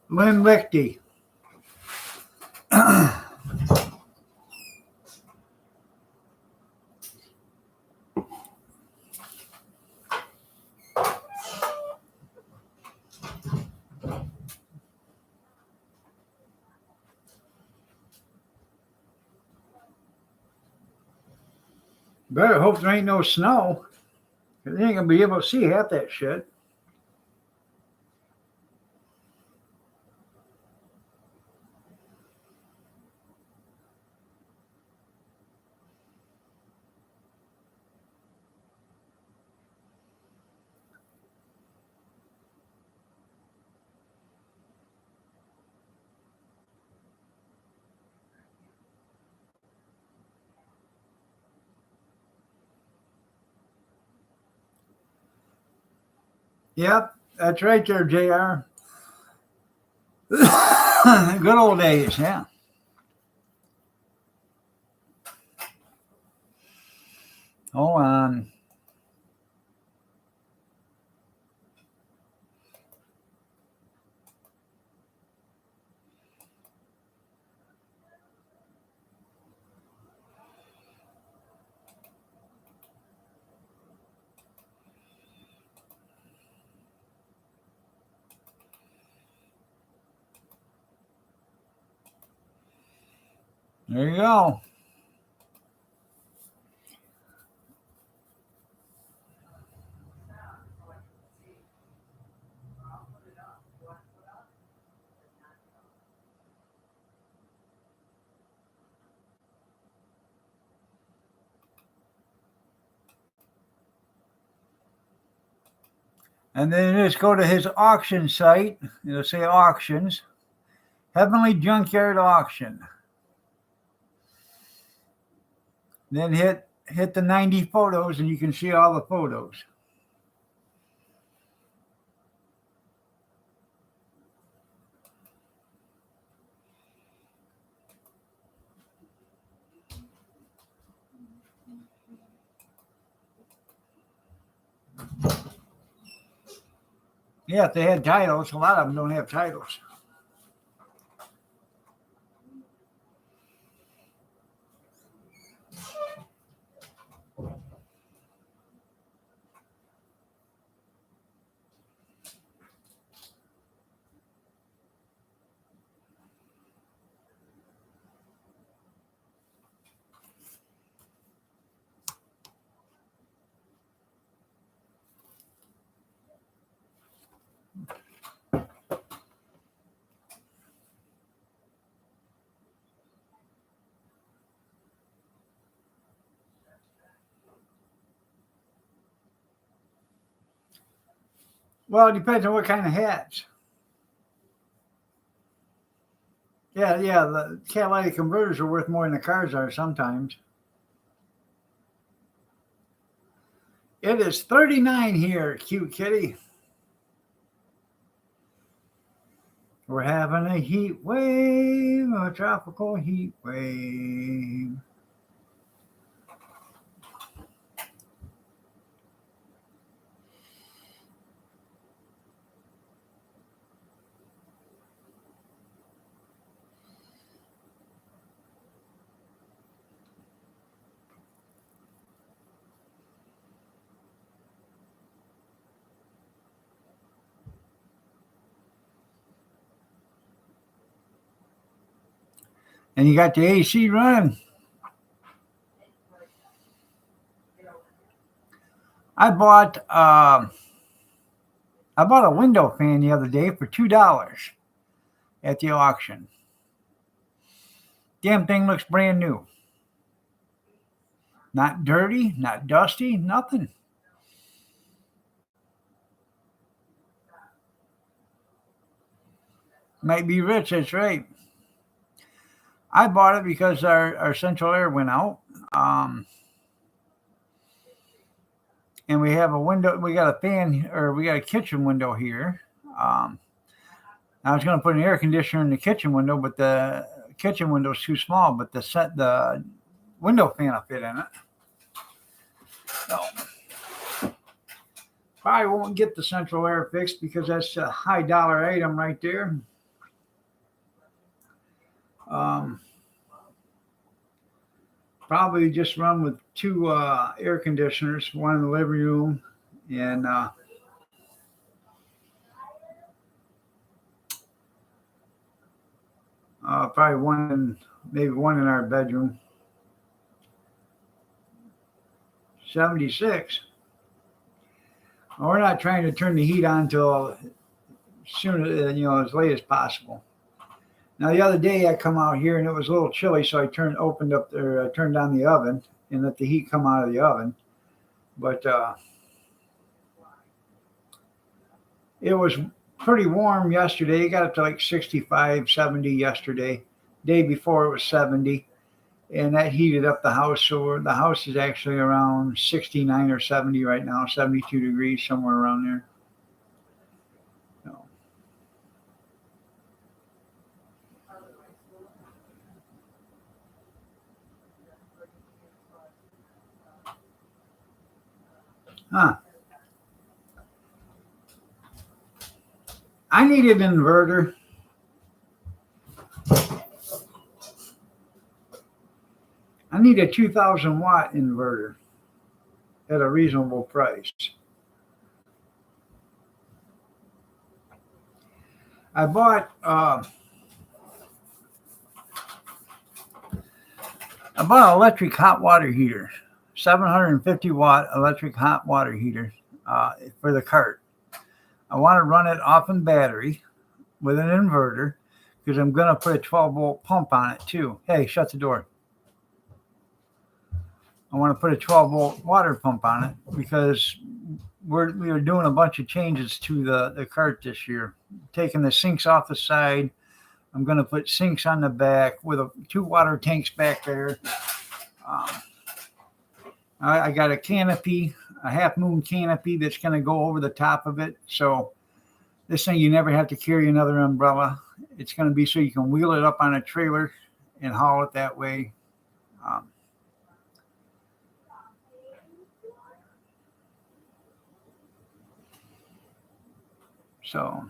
Lynn Lichty. Better hope there ain't no snow. They ain't gonna be able to see half that shit. Yep, that's right there, JR. Good old days, yeah. Hold on. There you go. And then just go to his auction site. It'll say auctions. Heavenly Junkyard Auction. Then hit the 90 photos and you can see all the photos. Yeah, if they had titles, a lot of them don't have titles. Well, it depends on what kind of hats. Yeah, the catalytic converters are worth more than the cars are sometimes. It is 39 here, cute kitty. We're having a heat wave, a tropical heat wave. And you got the AC running. I bought a window fan the other day for $2 at the auction. Damn thing looks brand new. Not dirty, not dusty, nothing. Might be rich, that's right. I bought it because our central air went out. And we have a window, we got a fan, or we got a kitchen window here. I was going to put an air conditioner in the kitchen window, but the kitchen window is too small, but the window fan will fit in it. So probably won't get the central air fixed because that's a high dollar item right there. Probably just run with two air conditioners, one in the living room and probably maybe one in our bedroom. 76. Well, we're not trying to turn the heat on till soon, as late as possible. Now the other day I come out here and it was a little chilly, so I turned on the oven and let the heat come out of the oven. But it was pretty warm yesterday. It got up to like 65, 70 yesterday. Day before it was 70. And that heated up the house. So the house is actually around 69 or 70 right now, 72 degrees, somewhere around there. So, Huh. I need an inverter. I need a 2,000 watt inverter at a reasonable price. I bought an electric hot water heater, 750 watt electric hot water heater for the cart. I want to run it off in battery with an inverter because I'm going to put a 12-volt pump on it too. Hey, shut the door. I want to put a 12-volt water pump on it because we are doing a bunch of changes to the cart this year. Taking the sinks off the side. I'm going to put sinks on the back with 2 water tanks back there. I got a canopy, a half moon canopy that's going to go over the top of it. So this thing, you never have to carry another umbrella. It's going to be so you can wheel it up on a trailer and haul it that way. So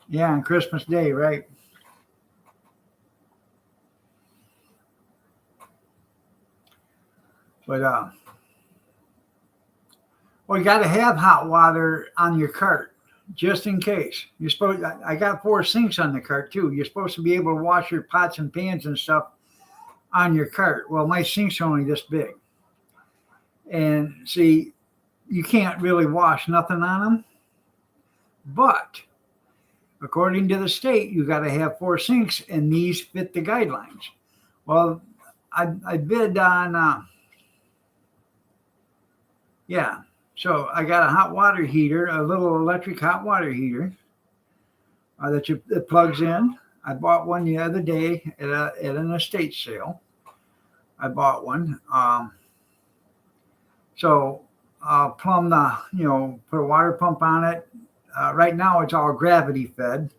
yeah, on Christmas Day, right? But well, you got to have hot water on your cart just in case. You're supposed. I got 4 sinks on the cart too. You're supposed to be able to wash your pots and pans and stuff on your cart. Well, my sinks are only this big, and see, you can't really wash nothing on them. But according to the state, you got to have 4 sinks, and these fit the guidelines. Well, I bid on. Yeah. So I got a hot water heater, a little electric hot water heater that plugs in. I bought one the other day at an estate sale. I bought one. So I'll plumb put a water pump on it. Right now it's all gravity fed.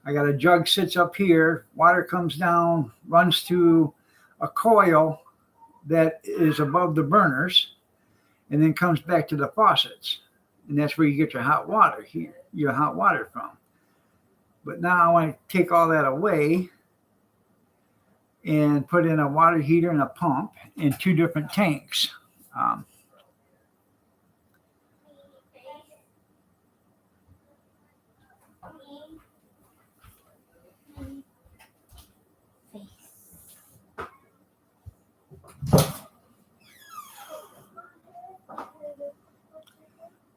I got a jug sits up here. Water comes down, runs to a coil that is above the burners, and then comes back to the faucets, and that's where you get your hot water from. But now I want to take all that away and put in a water heater and a pump in 2 different tanks.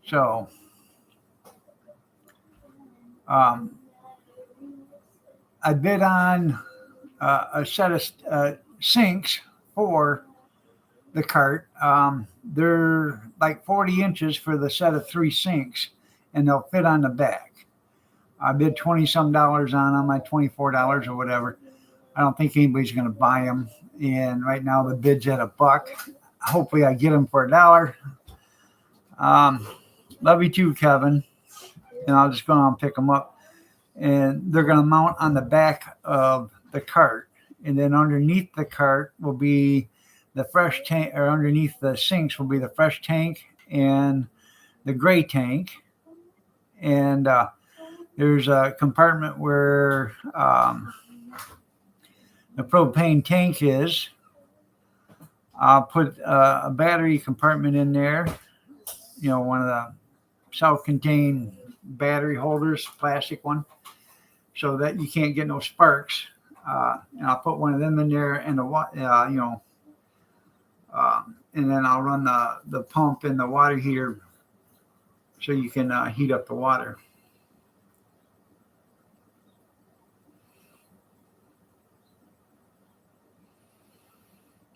So I bid on a set of sinks for the cart. They're like 40 inches for the set of 3 sinks, and they'll fit on the back. I bid $20-some on them, like $24 or whatever. I don't think anybody's going to buy them. And right now the bid's at $1. Hopefully I get them for $1. Love you too, Kevin. And I'll just go on and pick them up. And they're going to mount on the back of the cart. And then underneath the cart will be the fresh tank, or underneath the sinks will be the fresh tank and the gray tank. And there's a compartment where the propane tank is. I'll put a battery compartment in there, one of the self-contained battery holders, plastic one, so that you can't get no sparks. And I'll put one of them in there, and and then I'll run the pump and the water heater so you can heat up the water.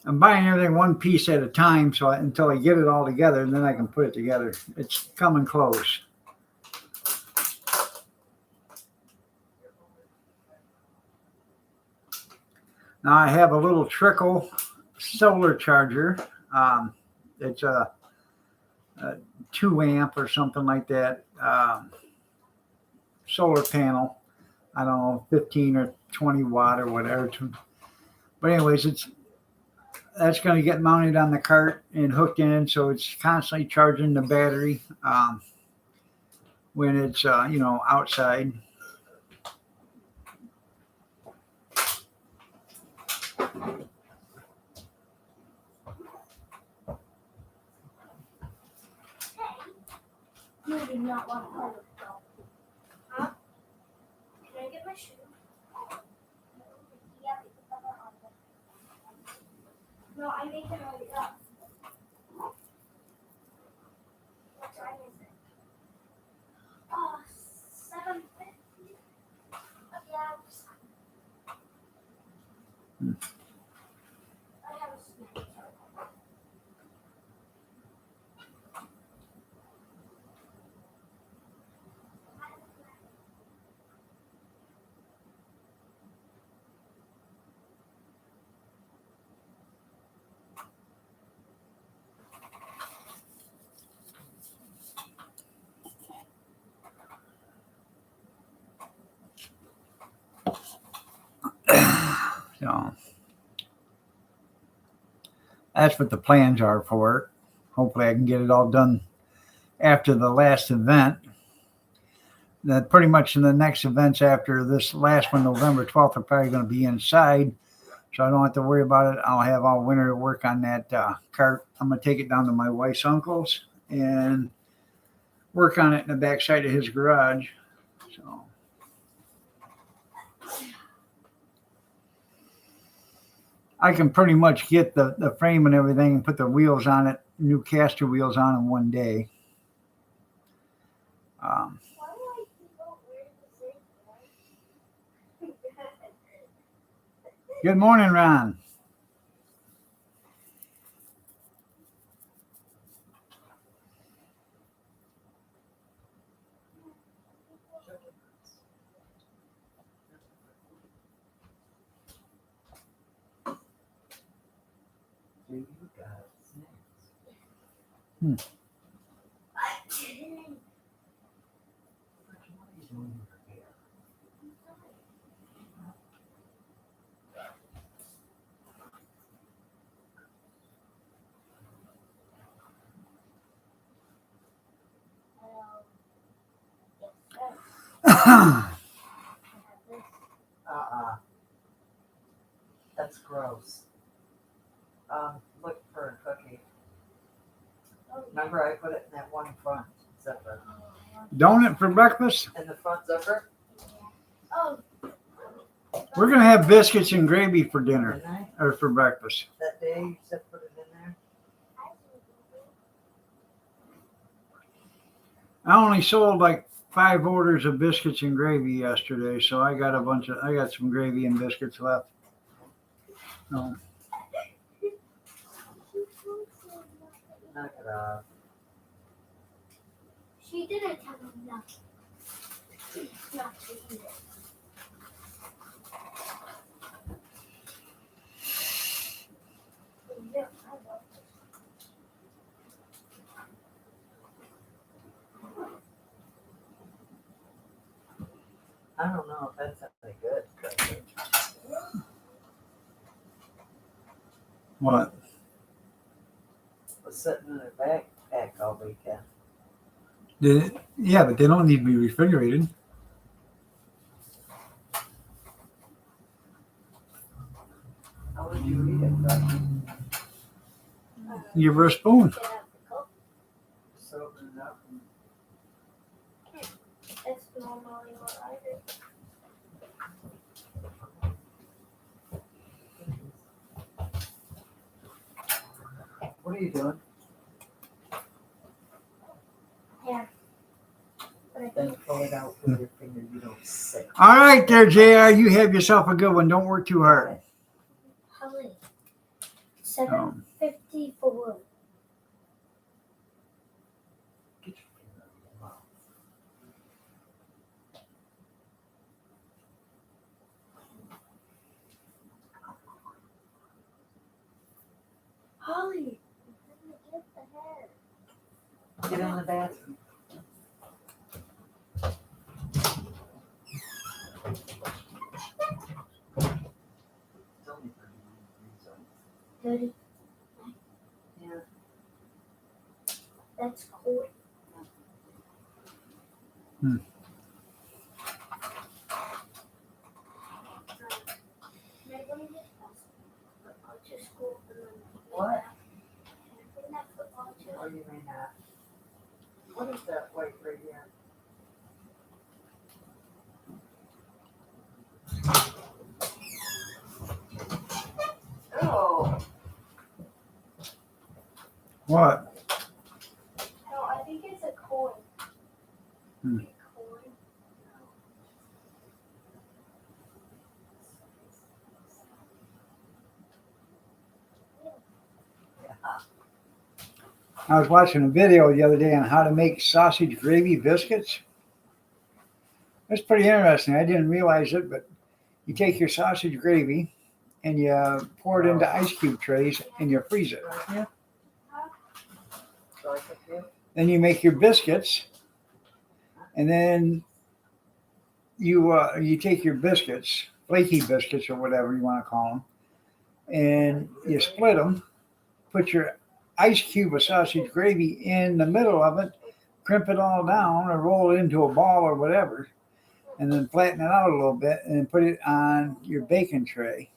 I'm buying everything one piece at a time, so until I get it all together, and then I can put it together. It's coming close. Now I have a little trickle solar charger. It's a 2 amp or something like that. solar panel. I don't know, 15 or 20 watt or whatever. But anyways, that's going to get mounted on the cart and hooked in, so it's constantly charging the battery when it's outside. You do not want to play with the dog. Huh? Can I get my shoe? Yeah, we can put that on there. No, I make it already up. What time is it? 7:50. Yeah. I have a snack. So that's what the plans are for it. Hopefully I can get it all done after the last event. That pretty much in the next events after this last one, November 12th, are probably going to be inside. So I don't have to worry about it. I'll have all winter to work on that cart. I'm going to take it down to my wife's uncle's and work on it in the backside of his garage. So I can pretty much get the frame and everything and put the wheels on it, new caster wheels on in one day. Why do I keep on wearing the same thing? Good morning, Ron. Do you got snacks? I didn't. What are you doing over here? That's gross. Look for a cookie. Remember I put it in that one front zipper. Donut for breakfast? In the front zipper? Oh. We're going to have biscuits and gravy for dinner, Didn't I? or for breakfast. That day you said put it in there? I only sold like 5 orders of biscuits and gravy yesterday, so I got some gravy and biscuits left. So, Knock it off. She didn't tell me not to eat it. Yeah, I love it. I don't know if that's any good. what? Was sitting in her backpack all weekend. Yeah, but they don't need to be refrigerated. How would you eat it, Becky? Give her a spoon. Get out the cup. Just open it up and That's normally what I do. what are you doing? Yeah. But I Then think pull it out with your finger. You don't sick. All right there, JR. You have yourself a good one. Don't work too hard. Holly. Um, 7:54. Get your finger out of your mouth. Holly. Get the hair. Get in the bathroom. It's only 39 degrees. 30. Yeah. That's cool. Hmm. Can I bring this football to school and then What? Can I bring that football to Or you may not. What is that white right here? Oh, What? No, I think it's a coin. Hmm. A coin. yeah. I was watching a video the other day on how to make sausage gravy biscuits. It's pretty interesting. I didn't realize it, but you take your sausage gravy and you pour it into ice cube trays and you freeze it. Right here? So I could feel. Then you make your biscuits, and then you take your biscuits, flaky biscuits or whatever you want to call them, and you split them. Put your ice cube of sausage gravy in the middle of it, crimp it all down, or roll it into a ball or whatever, and then flatten it out a little bit, and then put it on your baking tray,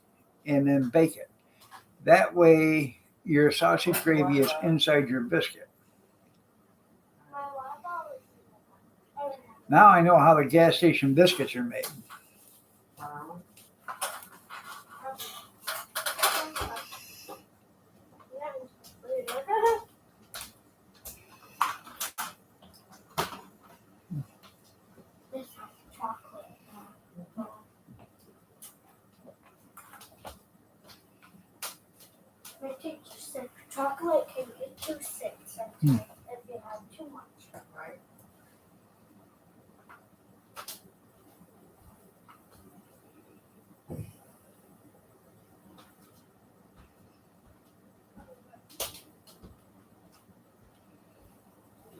and then bake it. That way, your sausage gravy is inside your biscuit. My waffle is Now I know how the gas station biscuits are made. Wow. This has chocolate. My teacher said chocolate can get too sick sometimes if you have too much. Right.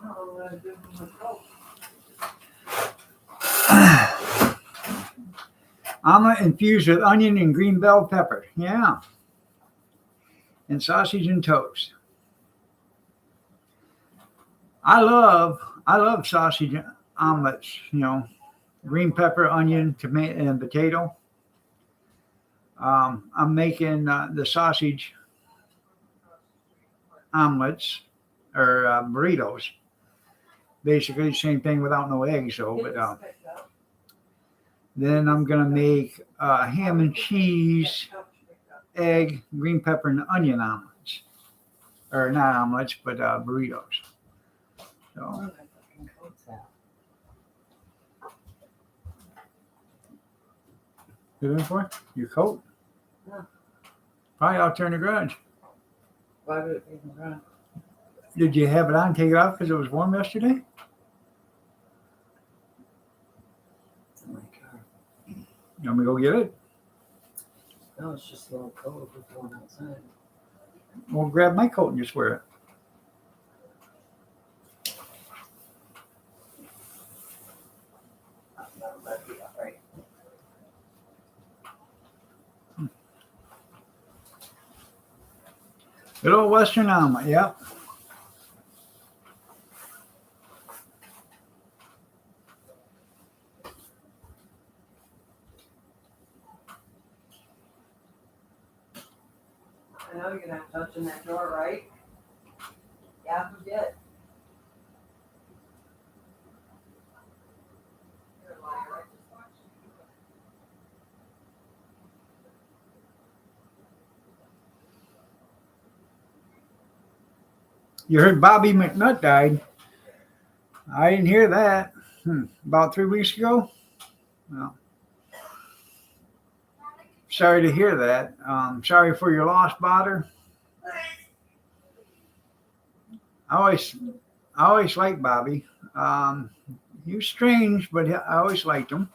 Oh, I give them a Coke. Omelet infused with onion and green bell pepper. Yeah. And sausage and toast. I love sausage omelets, green pepper, onion, tomato, and potato. I'm making the sausage omelets or burritos. Basically the same thing without no eggs, though. But then I'm gonna make ham and cheese, egg, green pepper, and onion omelets, or not omelets, but burritos. So Oh, my fucking coat's out. you looking for your coat? Yeah. Probably out there in the garage. Why would it be in the front? Did you have it on? Take it off because it was warm yesterday. It's in my car. You want me to go get it? No, it's just a little cold. We're going outside. We'll grab my coat and just wear it. That'd be all right. Good old Western omelet, yep. I know you're not touching that door, right? Yeah, forget. You're a liar. I just watched you. You heard Bobby McNutt died. I didn't hear that. About 3 weeks ago. Well, sorry to hear that. Sorry for your loss, Botter. I always liked Bobby. He was strange, but I always liked him.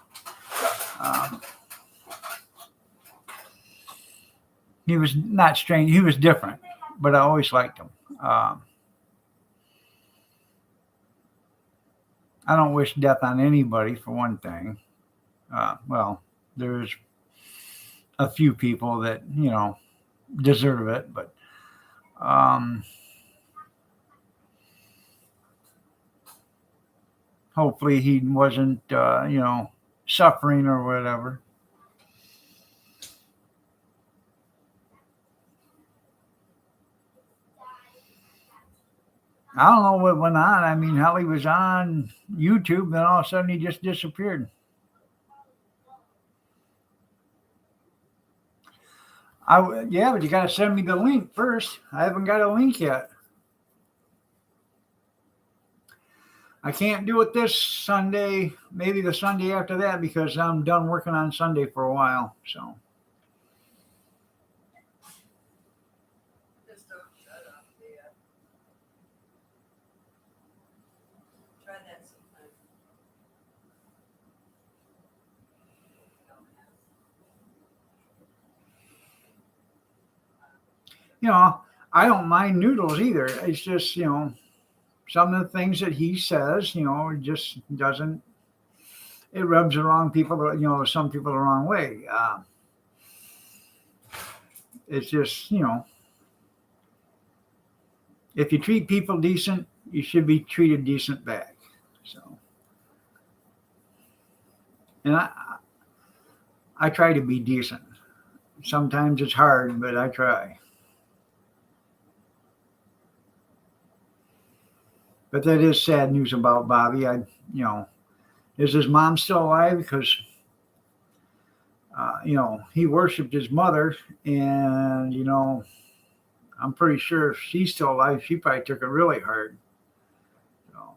He was not strange. He was different, but I always liked him. I don't wish death on anybody, for one thing. Well, there's a few people that, deserve it, but um, hopefully he wasn't, suffering or whatever. I don't know what went on. I mean, how he was on YouTube, then all of a sudden he just disappeared. Yeah, but you got to send me the link first. I haven't got a link yet. I can't do it this Sunday, maybe the Sunday after that, because I'm done working on Sunday for a while. So Just don't shut up, Leah. Try that sometime. I don't mind noodles either. It's just, some of the things that he says, just doesn't, it rubs the wrong people, some people the wrong way. It's just, if you treat people decent, you should be treated decent back. So, and I try to be decent. Sometimes it's hard, but I try. But that is sad news about Bobby. Is his mom still alive? Because, he worshiped his mother, and, I'm pretty sure if she's still alive, she probably took it really hard. So,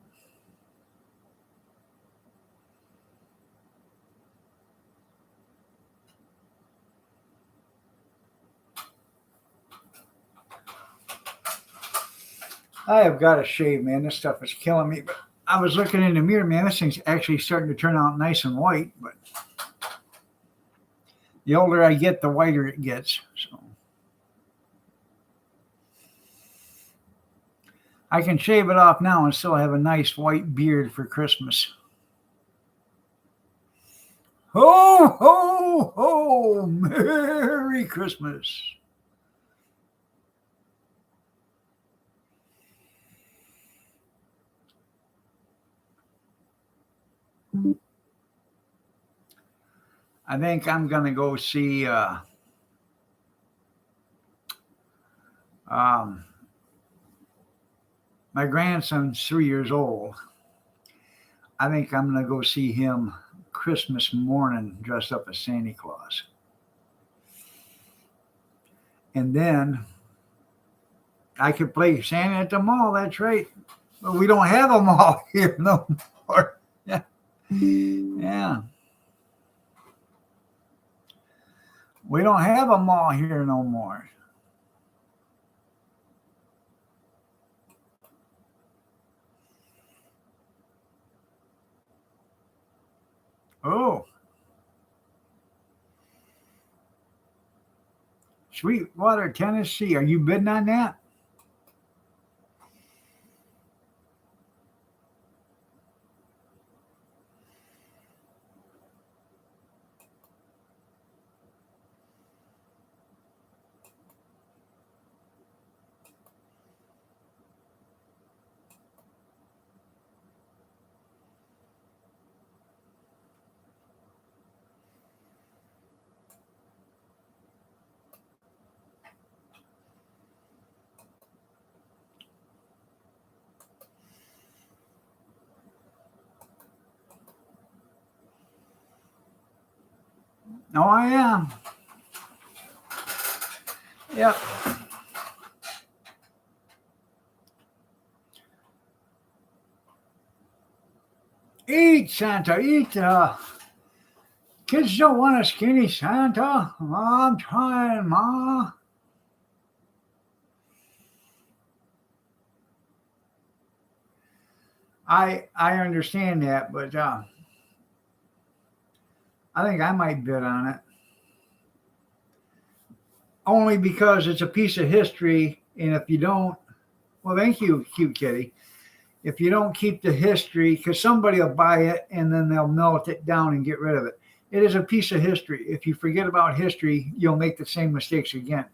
I have got to shave, man. This stuff is killing me. But I was looking in the mirror, man. This thing's actually starting to turn out nice and white. But the older I get, the whiter it gets. So I can shave it off now and still have a nice white beard for Christmas. Ho, ho, ho! Merry Christmas. I think I'm going to go see my grandson's 3 years old. I think I'm going to go see him Christmas morning dressed up as Santa Claus. And then I could play Santa at the mall. That's right. But we don't have a mall here no more. Yeah. Yeah. We don't have a mall here no more. Oh. Sweetwater, Tennessee. Are you bidding on that? No, I am. Yep. Eat, Santa, eat. Kids don't want a skinny Santa. I'm trying, Ma. I understand that, but I think I might bid on it. Only because it's a piece of history, and if you don't, well, thank you, cute kitty. If you don't keep the history, because somebody will buy it and then they'll melt it down and get rid of it. It is a piece of history. If you forget about history, you'll make the same mistakes again.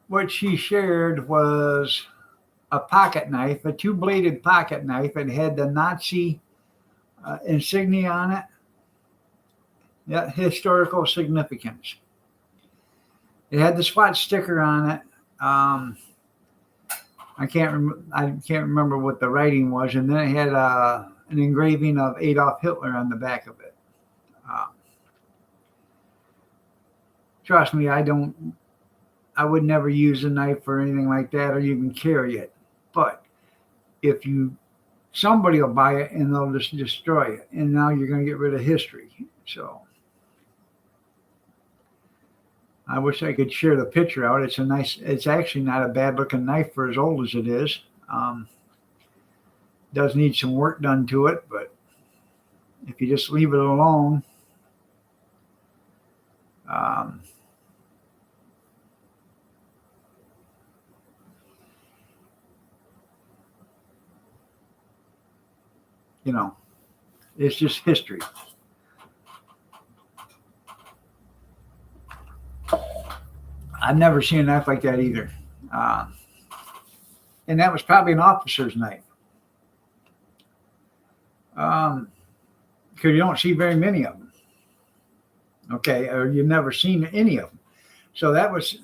What she shared was a pocket knife, a two-bladed pocket knife. It had the Nazi insignia on it. Yeah, historical significance. It had the SWAT sticker on it. I can't remember what the writing was, and then it had an engraving of Adolf Hitler on the back of it. Trust me, I would never use a knife or anything like that, or even carry it. But if somebody will buy it and they'll just destroy it, and now you're going to get rid of history. So I wish I could share the picture out. It's actually not a bad looking knife for as old as it is. Does need some work done to it, but if you just leave it alone, it's just history. I've never seen a knife like that either. And that was probably an officer's knife. Because you don't see very many of them. Okay, or you've never seen any of them. So that was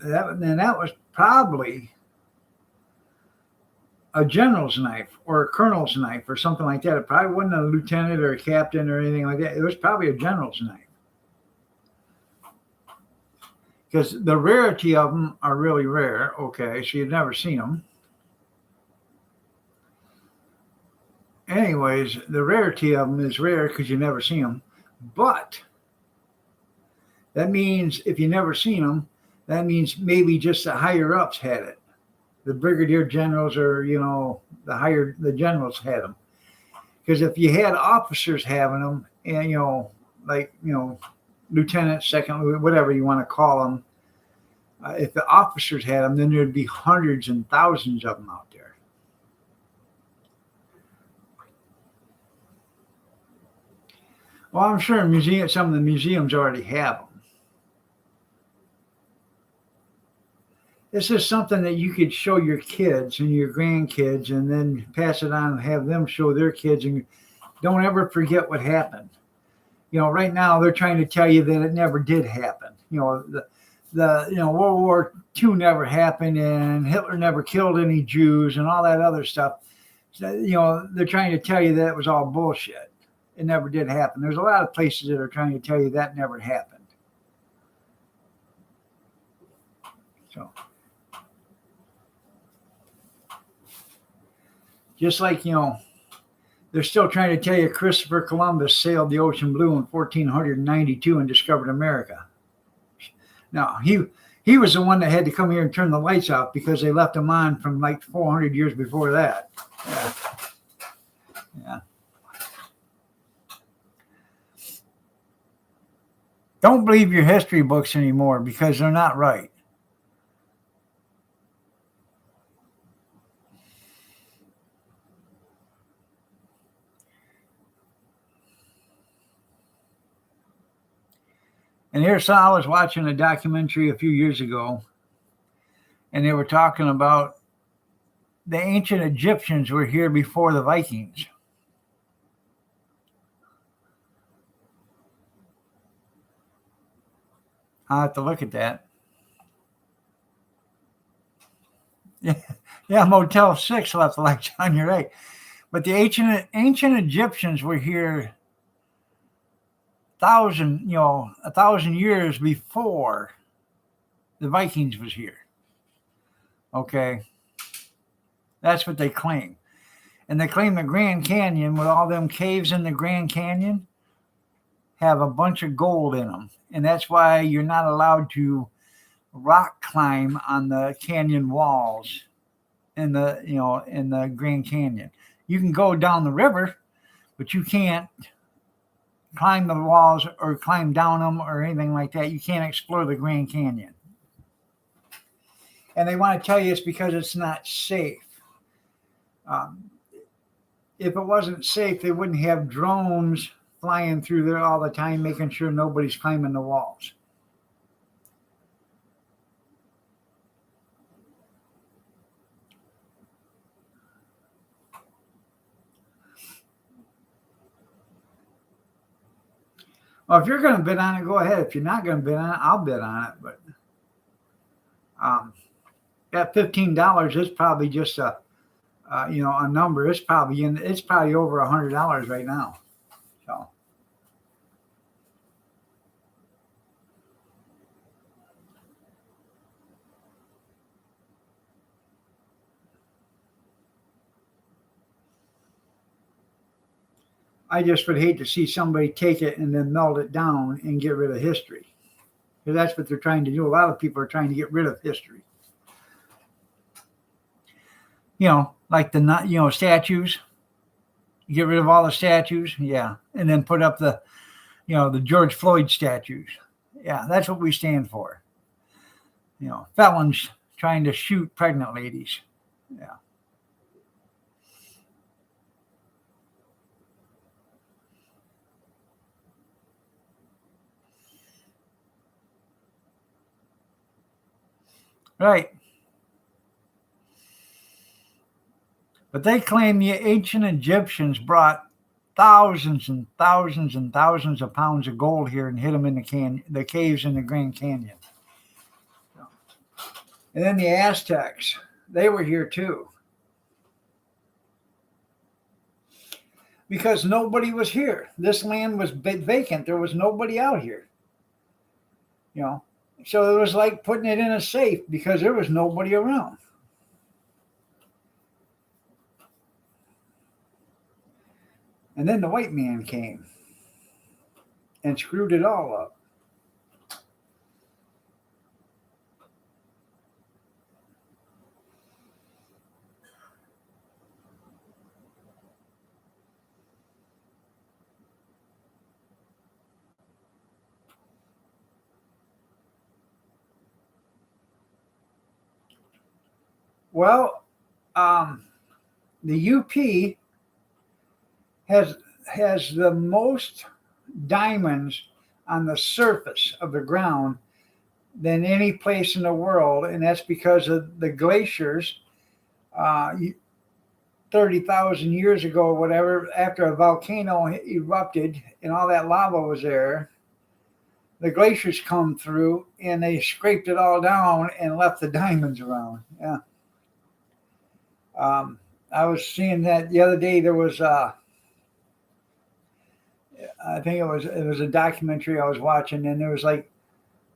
probably a general's knife or a colonel's knife or something like that. It probably wasn't a lieutenant or a captain or anything like that. It was probably a general's knife. Because the rarity of them are really rare. Okay, so you've never seen them. Anyways, the rarity of them is rare because you never see them. But that means if you never seen them, that means maybe just the higher ups had it. The brigadier generals or, the generals had them. Because if you had officers having them and, lieutenant, second, whatever you want to call them, if the officers had them, then there'd be hundreds and thousands of them out there. Well, I'm sure some of the museums already have them. This is something that you could show your kids and your grandkids and then pass it on and have them show their kids, and don't ever forget what happened. Right now they're trying to tell you that it never did happen. The World War II never happened and Hitler never killed any Jews and all that other stuff. So, they're trying to tell you that it was all bullshit. It never did happen. There's a lot of places that are trying to tell you that never happened. So, just like, they're still trying to tell you Christopher Columbus sailed the ocean blue in 1492 and discovered America. No, he was the one that had to come here and turn the lights off because they left them on from like 400 years before that. Yeah. Don't believe your history books anymore because they're not right. And here's I was watching a documentary a few years ago, and they were talking about the ancient Egyptians were here before the Vikings. I'll have to look at that. Yeah, Motel 6 left the lights on, you're right. But the ancient Egyptians were here 1,000 years before the Vikings was here. Okay. That's what they claim. And they claim the Grand Canyon with all them caves in the Grand Canyon. have a bunch of gold in them, and that's why you're not allowed to rock climb on the canyon walls in the Grand Canyon. You can go down the river, but you can't climb the walls or climb down them or anything like that. You can't explore the Grand Canyon. And they want to tell you it's because it's not safe. If it wasn't safe, they wouldn't have drones flying through there all the time, making sure nobody's climbing the walls. Well, if you're going to bid on it, go ahead. If you're not going to bid on it, I'll bid on it. But at $15, it's probably just a number. It's probably over $100 right now. So. I just would hate to see somebody take it and then melt it down and get rid of history. Because that's what they're trying to do. A lot of people are trying to get rid of history. Like the statues. Get rid of all the statues, yeah. And then put up the George Floyd statues. Yeah, that's what we stand for. Felons trying to shoot pregnant ladies. Yeah. Right. But they claim the ancient Egyptians brought thousands and thousands and thousands of pounds of gold here and hid them in the caves in the Grand Canyon. And then the Aztecs, they were here too. Because nobody was here. This land was vacant. There was nobody out here. So it was like putting it in a safe because there was nobody around. And then the white man came and screwed it all up. Well, the UP has the most diamonds on the surface of the ground than any place in the world, and that's because of the glaciers 30,000 years ago or whatever, after a volcano erupted and all that lava was there. The glaciers come through and they scraped it all down and left the diamonds around. Yeah. I was seeing that the other day. There was I think it was a documentary I was watching, and there was like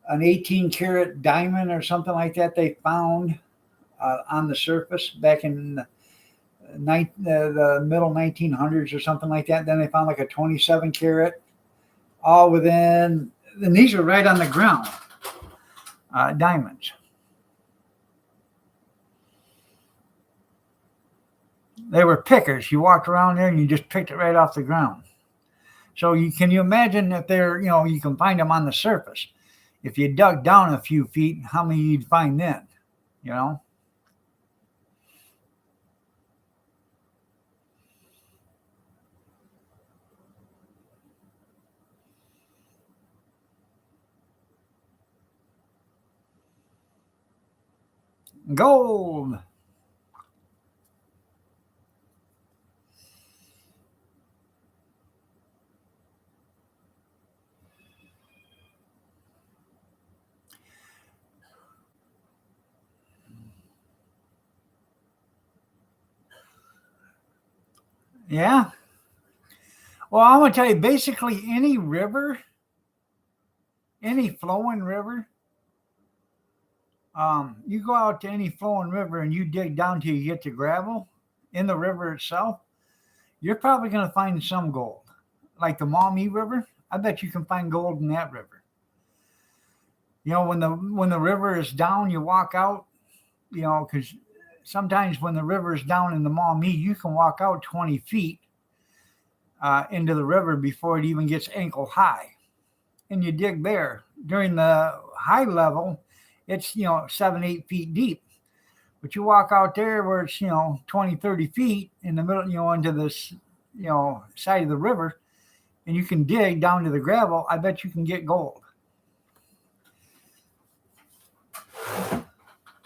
an 18 karat diamond or something like that they found on the surface back in the middle 1900s or something like that. Then they found like a 27 karat, all within, and these are right on the ground, diamonds. They were pickers. You walked around there and you just picked it right off the ground. So can you imagine if they're, you can find them on the surface. If you dug down a few feet, how many you'd find then, Gold. Yeah. Well, I'm going to tell you, basically any river, any flowing river, you go out to any flowing river and you dig down till you get to gravel in the river itself, you're probably going to find some gold. Like the Maumee River, I bet you can find gold in that river. You know, when the river is down, you walk out, you know, because sometimes when the river is down in the Maumee, you can walk out 20 feet into the river before it even gets ankle high. And you dig there. During the high level, it's, you know, 7-8 feet deep. But you walk out there where it's, you know, 20-30 feet in the middle, you know, into this, you know, side of the river, and you can dig down to the gravel. I bet you can get gold.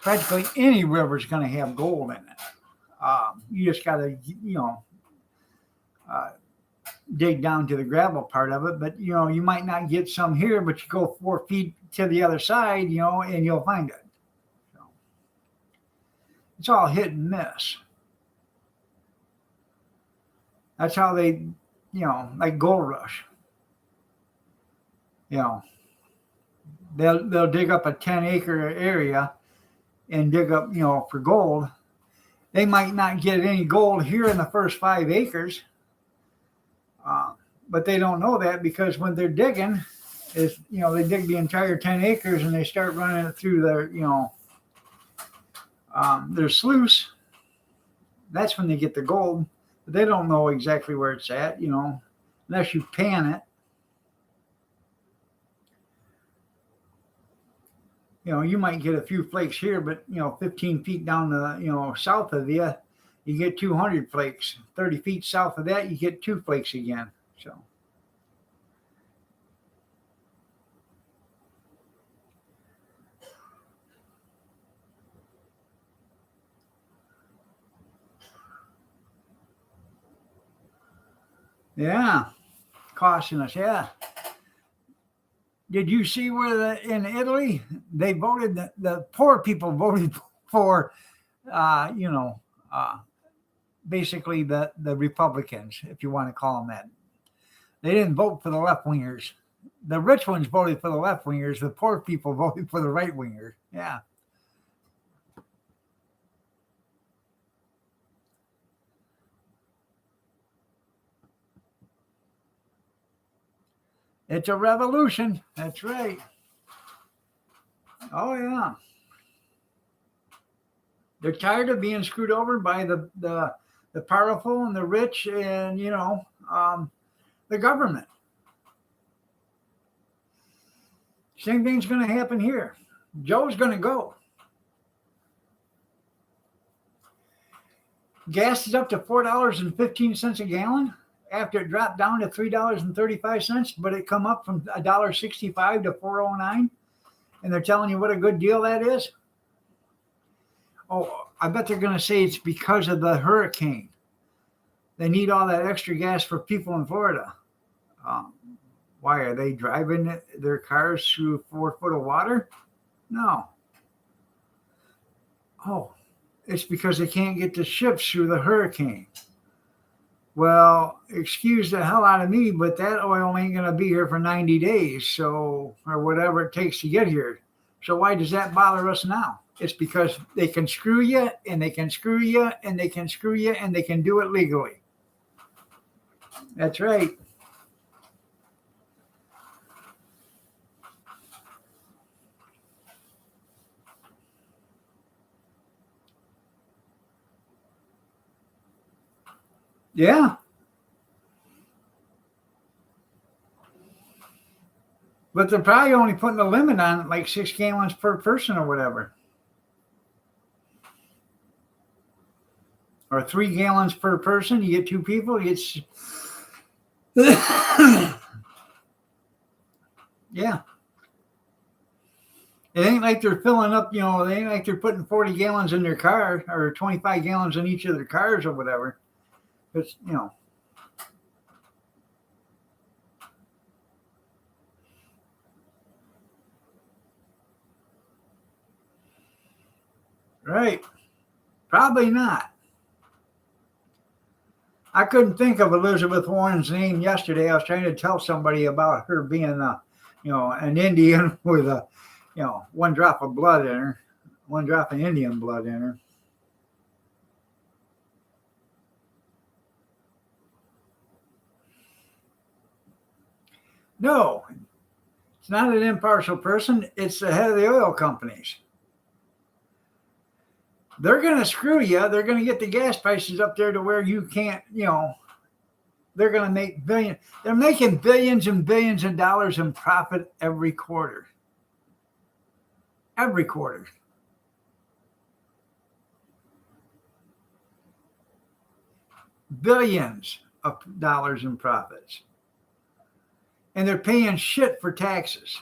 Practically any river is going to have gold in it. You just got to, you know, dig down to the gravel part of it. But, you know, you might not get some here, but you go 4 feet to the other side, you know, and you'll find it. So, it's all hit and miss. That's how they, you know, like Gold Rush. You know, they'll dig up a 10-acre area and dig up, you know, for gold. They might not get any gold here in the first 5 acres, but they don't know that because when they're digging, is, you know, they dig the entire 10 acres and they start running it through their, you know, their sluice. That's when they get the gold. But they don't know exactly where it's at, you know, unless you pan it. You know, you might get a few flakes here, but, you know, 15 feet down the, you know, south of you, you get 200 flakes. 30 feet south of that, you get 2 flakes again. So, yeah, costing us, yeah. Did you see where in Italy they voted? The poor people voted for, you know, basically the Republicans, if you want to call them that. They didn't vote for the left wingers. The rich ones voted for the left wingers. The poor people voted for the right wingers. Yeah. It's a revolution. That's right. Oh yeah. They're tired of being screwed over by the powerful and the rich and, you know, the government. Same thing's going to happen here. Joe's going to go. Gas is up to $4.15 a gallon after it dropped down to $3.35, but it come up from $1.65 to $4.09, and they're telling you what a good deal that is. Oh, I bet they're going to say it's because of the hurricane. They need all that extra gas for people in Florida. Why are they driving their cars through 4 foot of water? No. Oh, it's because they can't get the ships through the hurricane. Well, excuse the hell out of me, but that oil ain't going to be here for 90 days, so, or whatever it takes to get here. So why does that bother us now? It's because they can screw you, and they can screw you, and they can screw you, and they can do it legally. That's right. Yeah. But they're probably only putting a limit on it, like 6 gallons per person or whatever. Or 3 gallons per person. You get 2 people, it's yeah. It ain't like they're filling up, you know, it ain't like they're putting 40 gallons in their car or 25 gallons in each of their cars or whatever. It's, you know. Right. Probably not. I couldn't think of Elizabeth Warren's name yesterday. I was trying to tell somebody about her being you know, an Indian with a, you know, 1 drop of blood in her, 1 drop of Indian blood in her. No, it's not an impartial person. It's the head of the oil companies. They're going to screw you. They're going to get the gas prices up there to where you can't, they're going to make billions. They're making billions and billions of dollars in profit every quarter. Every quarter. Billions of dollars in profits. And they're paying shit for taxes.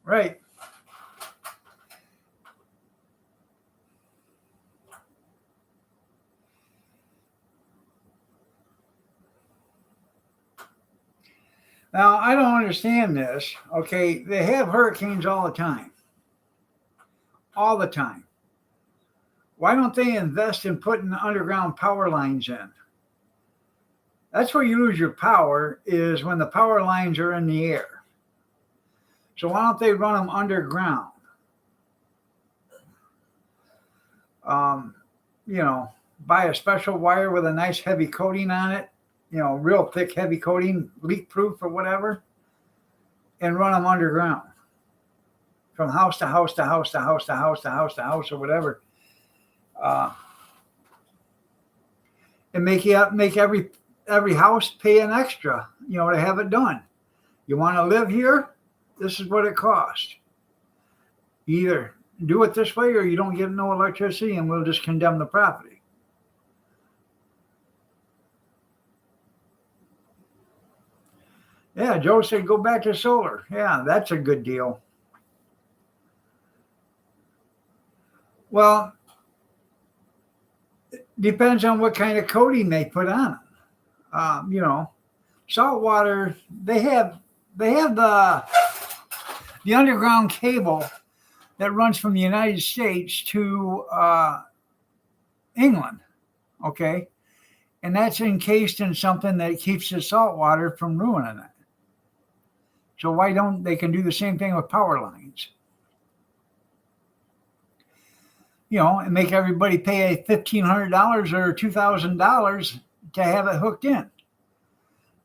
Right. Now, I don't understand this. Okay, they have hurricanes all the time. All the time. Why don't they invest in putting underground power lines in? That's where you lose your power, is when the power lines are in the air. So why don't they run them underground? Buy a special wire with a nice heavy coating on it, real thick, heavy coating, leak proof or whatever, and run them underground from house to house to house to house to house to house to house or whatever. And make every house pay an extra, to have it done. You want to live here? This is what it costs. You either do it this way or you don't get no electricity and we'll just condemn the property. Yeah, Joe said go back to solar. Yeah, that's a good deal. Well, it depends on what kind of coating they put on them. Salt water, they have the underground cable that runs from the United States to England, okay? And that's encased in something that keeps the salt water from ruining it. So why don't they can do the same thing with power lines? And make everybody pay $1,500 or $2,000 to have it hooked in.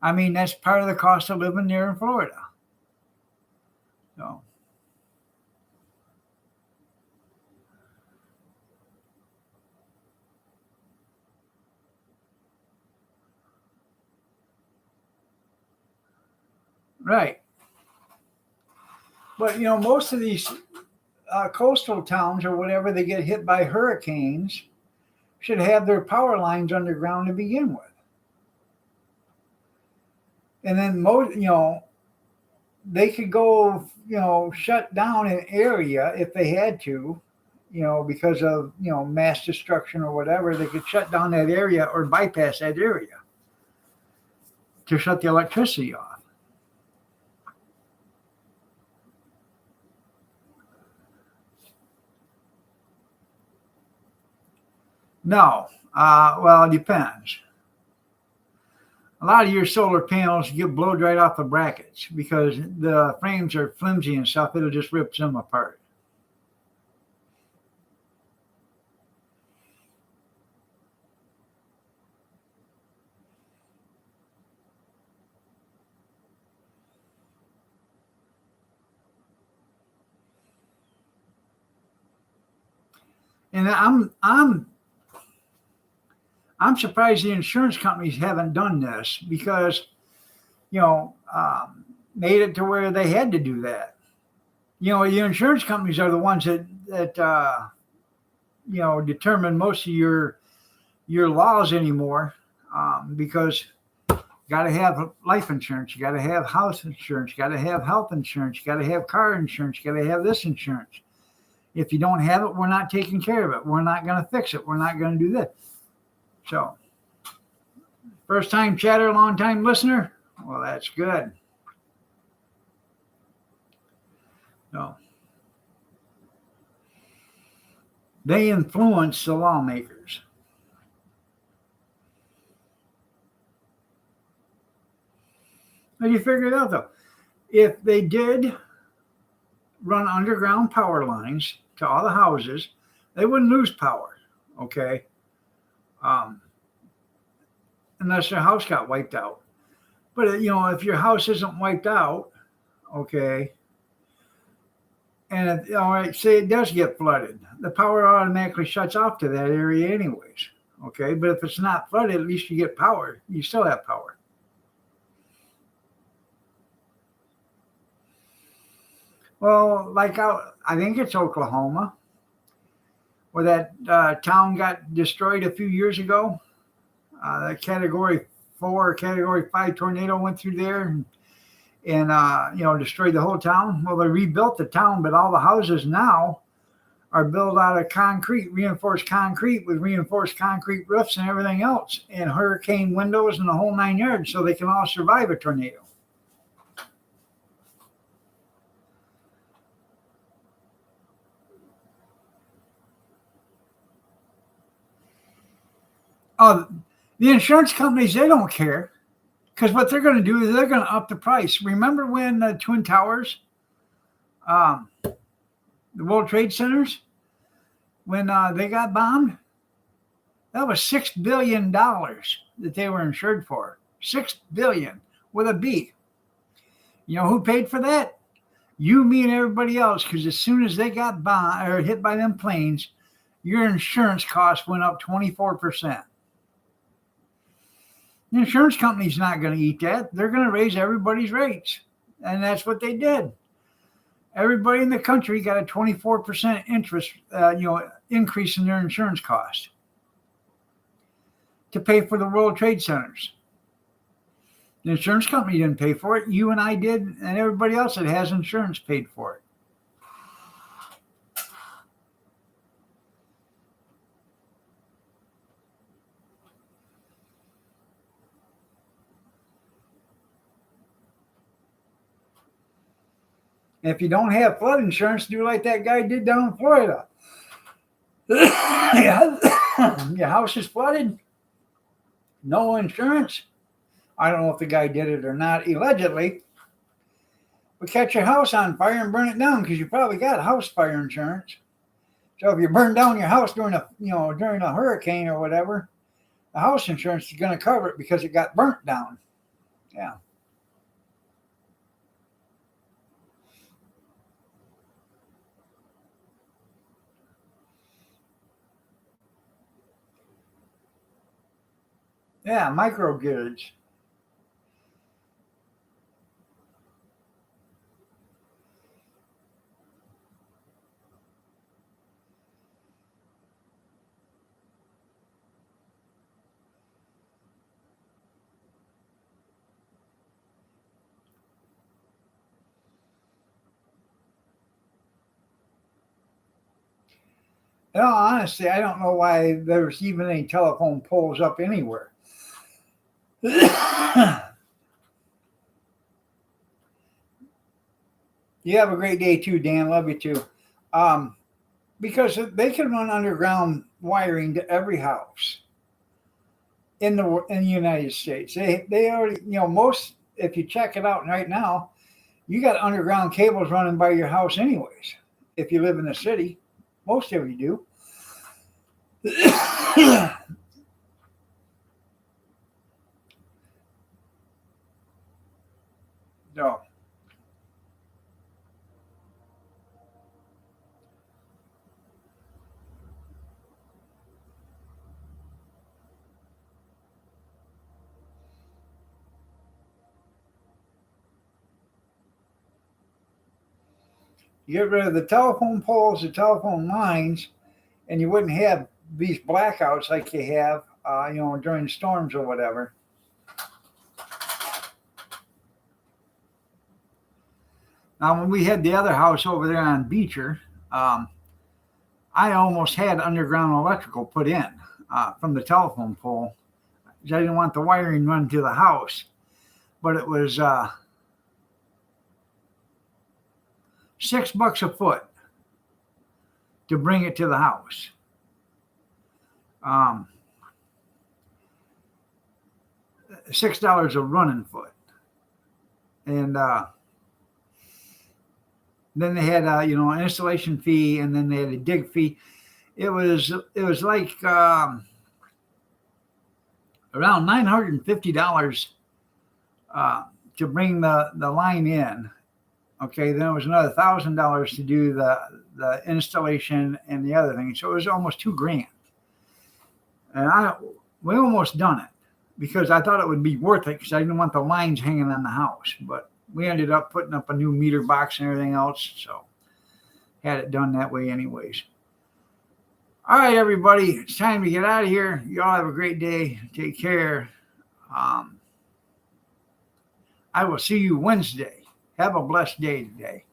I mean, that's part of the cost of living there in Florida. So. Right. But, most of these coastal towns or whatever, they get hit by hurricanes, should have their power lines underground to begin with. And then they could go, shut down an area if they had to, because of, mass destruction or whatever. They could shut down that area or bypass that area to shut the electricity off. No. Well, it depends. A lot of your solar panels get blowed right off the brackets because the frames are flimsy and stuff. It'll just rip them apart. And I'm surprised the insurance companies haven't done this because, made it to where they had to do that. The insurance companies are the ones that determine most of your laws anymore, because you got to have life insurance, you got to have house insurance, you got to have health insurance, you got to have car insurance, you got to have this insurance. If you don't have it, we're not taking care of it. We're not going to fix it. We're not going to do this. So, first time chatter, long time listener. Well, that's good. So, they influence the lawmakers. Now you figure it out though. If they did run underground power lines to all the houses, they wouldn't lose power. Okay, um, unless their house got wiped out. But if your house isn't wiped out, okay, and all right, say it does get flooded, the power automatically shuts off to that area anyways. Okay, but if it's not flooded, at least you get power. You still have power. Well, like I think it's Oklahoma, where that town got destroyed a few years ago. That Category 4 or Category 5 tornado went through there and destroyed the whole town. Well, they rebuilt the town, but all the houses now are built out of concrete, reinforced concrete with reinforced concrete roofs and everything else, and hurricane windows and the whole 9 yards, so they can all survive a tornado. The insurance companies, they don't care, because what they're going to do is they're going to up the price. Remember when the Twin Towers, the World Trade Centers, when they got bombed? That was $6 billion that they were insured for. $6 billion with a B. You know who paid for that? You, me, and everybody else, because as soon as they got bombed or hit by them planes, your insurance costs went up 24%. The insurance company's not going to eat that. They're going to raise everybody's rates. And that's what they did. Everybody in the country got a 24% interest, increase in their insurance cost to pay for the World Trade Centers. The insurance company didn't pay for it. You and I did, and everybody else that has insurance paid for it. If you don't have flood insurance, do like that guy did down in Florida. Your house is flooded, no insurance. I don't know if the guy did it or not, allegedly. But catch your house on fire and burn it down, because you probably got house fire insurance. So if you burn down your house during a hurricane or whatever, the house insurance is going to cover it because it got burnt down. Yeah. Yeah, microgrids. In all honesty, I don't know why there's even any telephone poles up anywhere. You have a great day too, Dan. Love you too. Because they can run underground wiring to every house in the United States. They already, most, if you check it out right now, you got underground cables running by your house anyways. If you live in the city, most of you do. So, you get rid of the telephone poles, the telephone lines, and you wouldn't have these blackouts like you have, during storms or whatever. Now, when we had the other house over there on Beecher, I almost had underground electrical put in from the telephone pole. I didn't want the wiring run to the house, but it was $6 a foot to bring it to the house. $6 a running foot. And then they had an installation fee, and then they had a dig fee. It was like around $950 to bring the line in. Okay, then it was another $1,000 to do the installation and the other thing. So it was almost $2,000. And we almost done it because I thought it would be worth it because I didn't want the lines hanging on the house. But we ended up putting up a new meter box and everything else. So had it done that way anyways. All right, everybody, it's time to get out of here. You all have a great day. Take care. I will see you Wednesday. Have a blessed day today.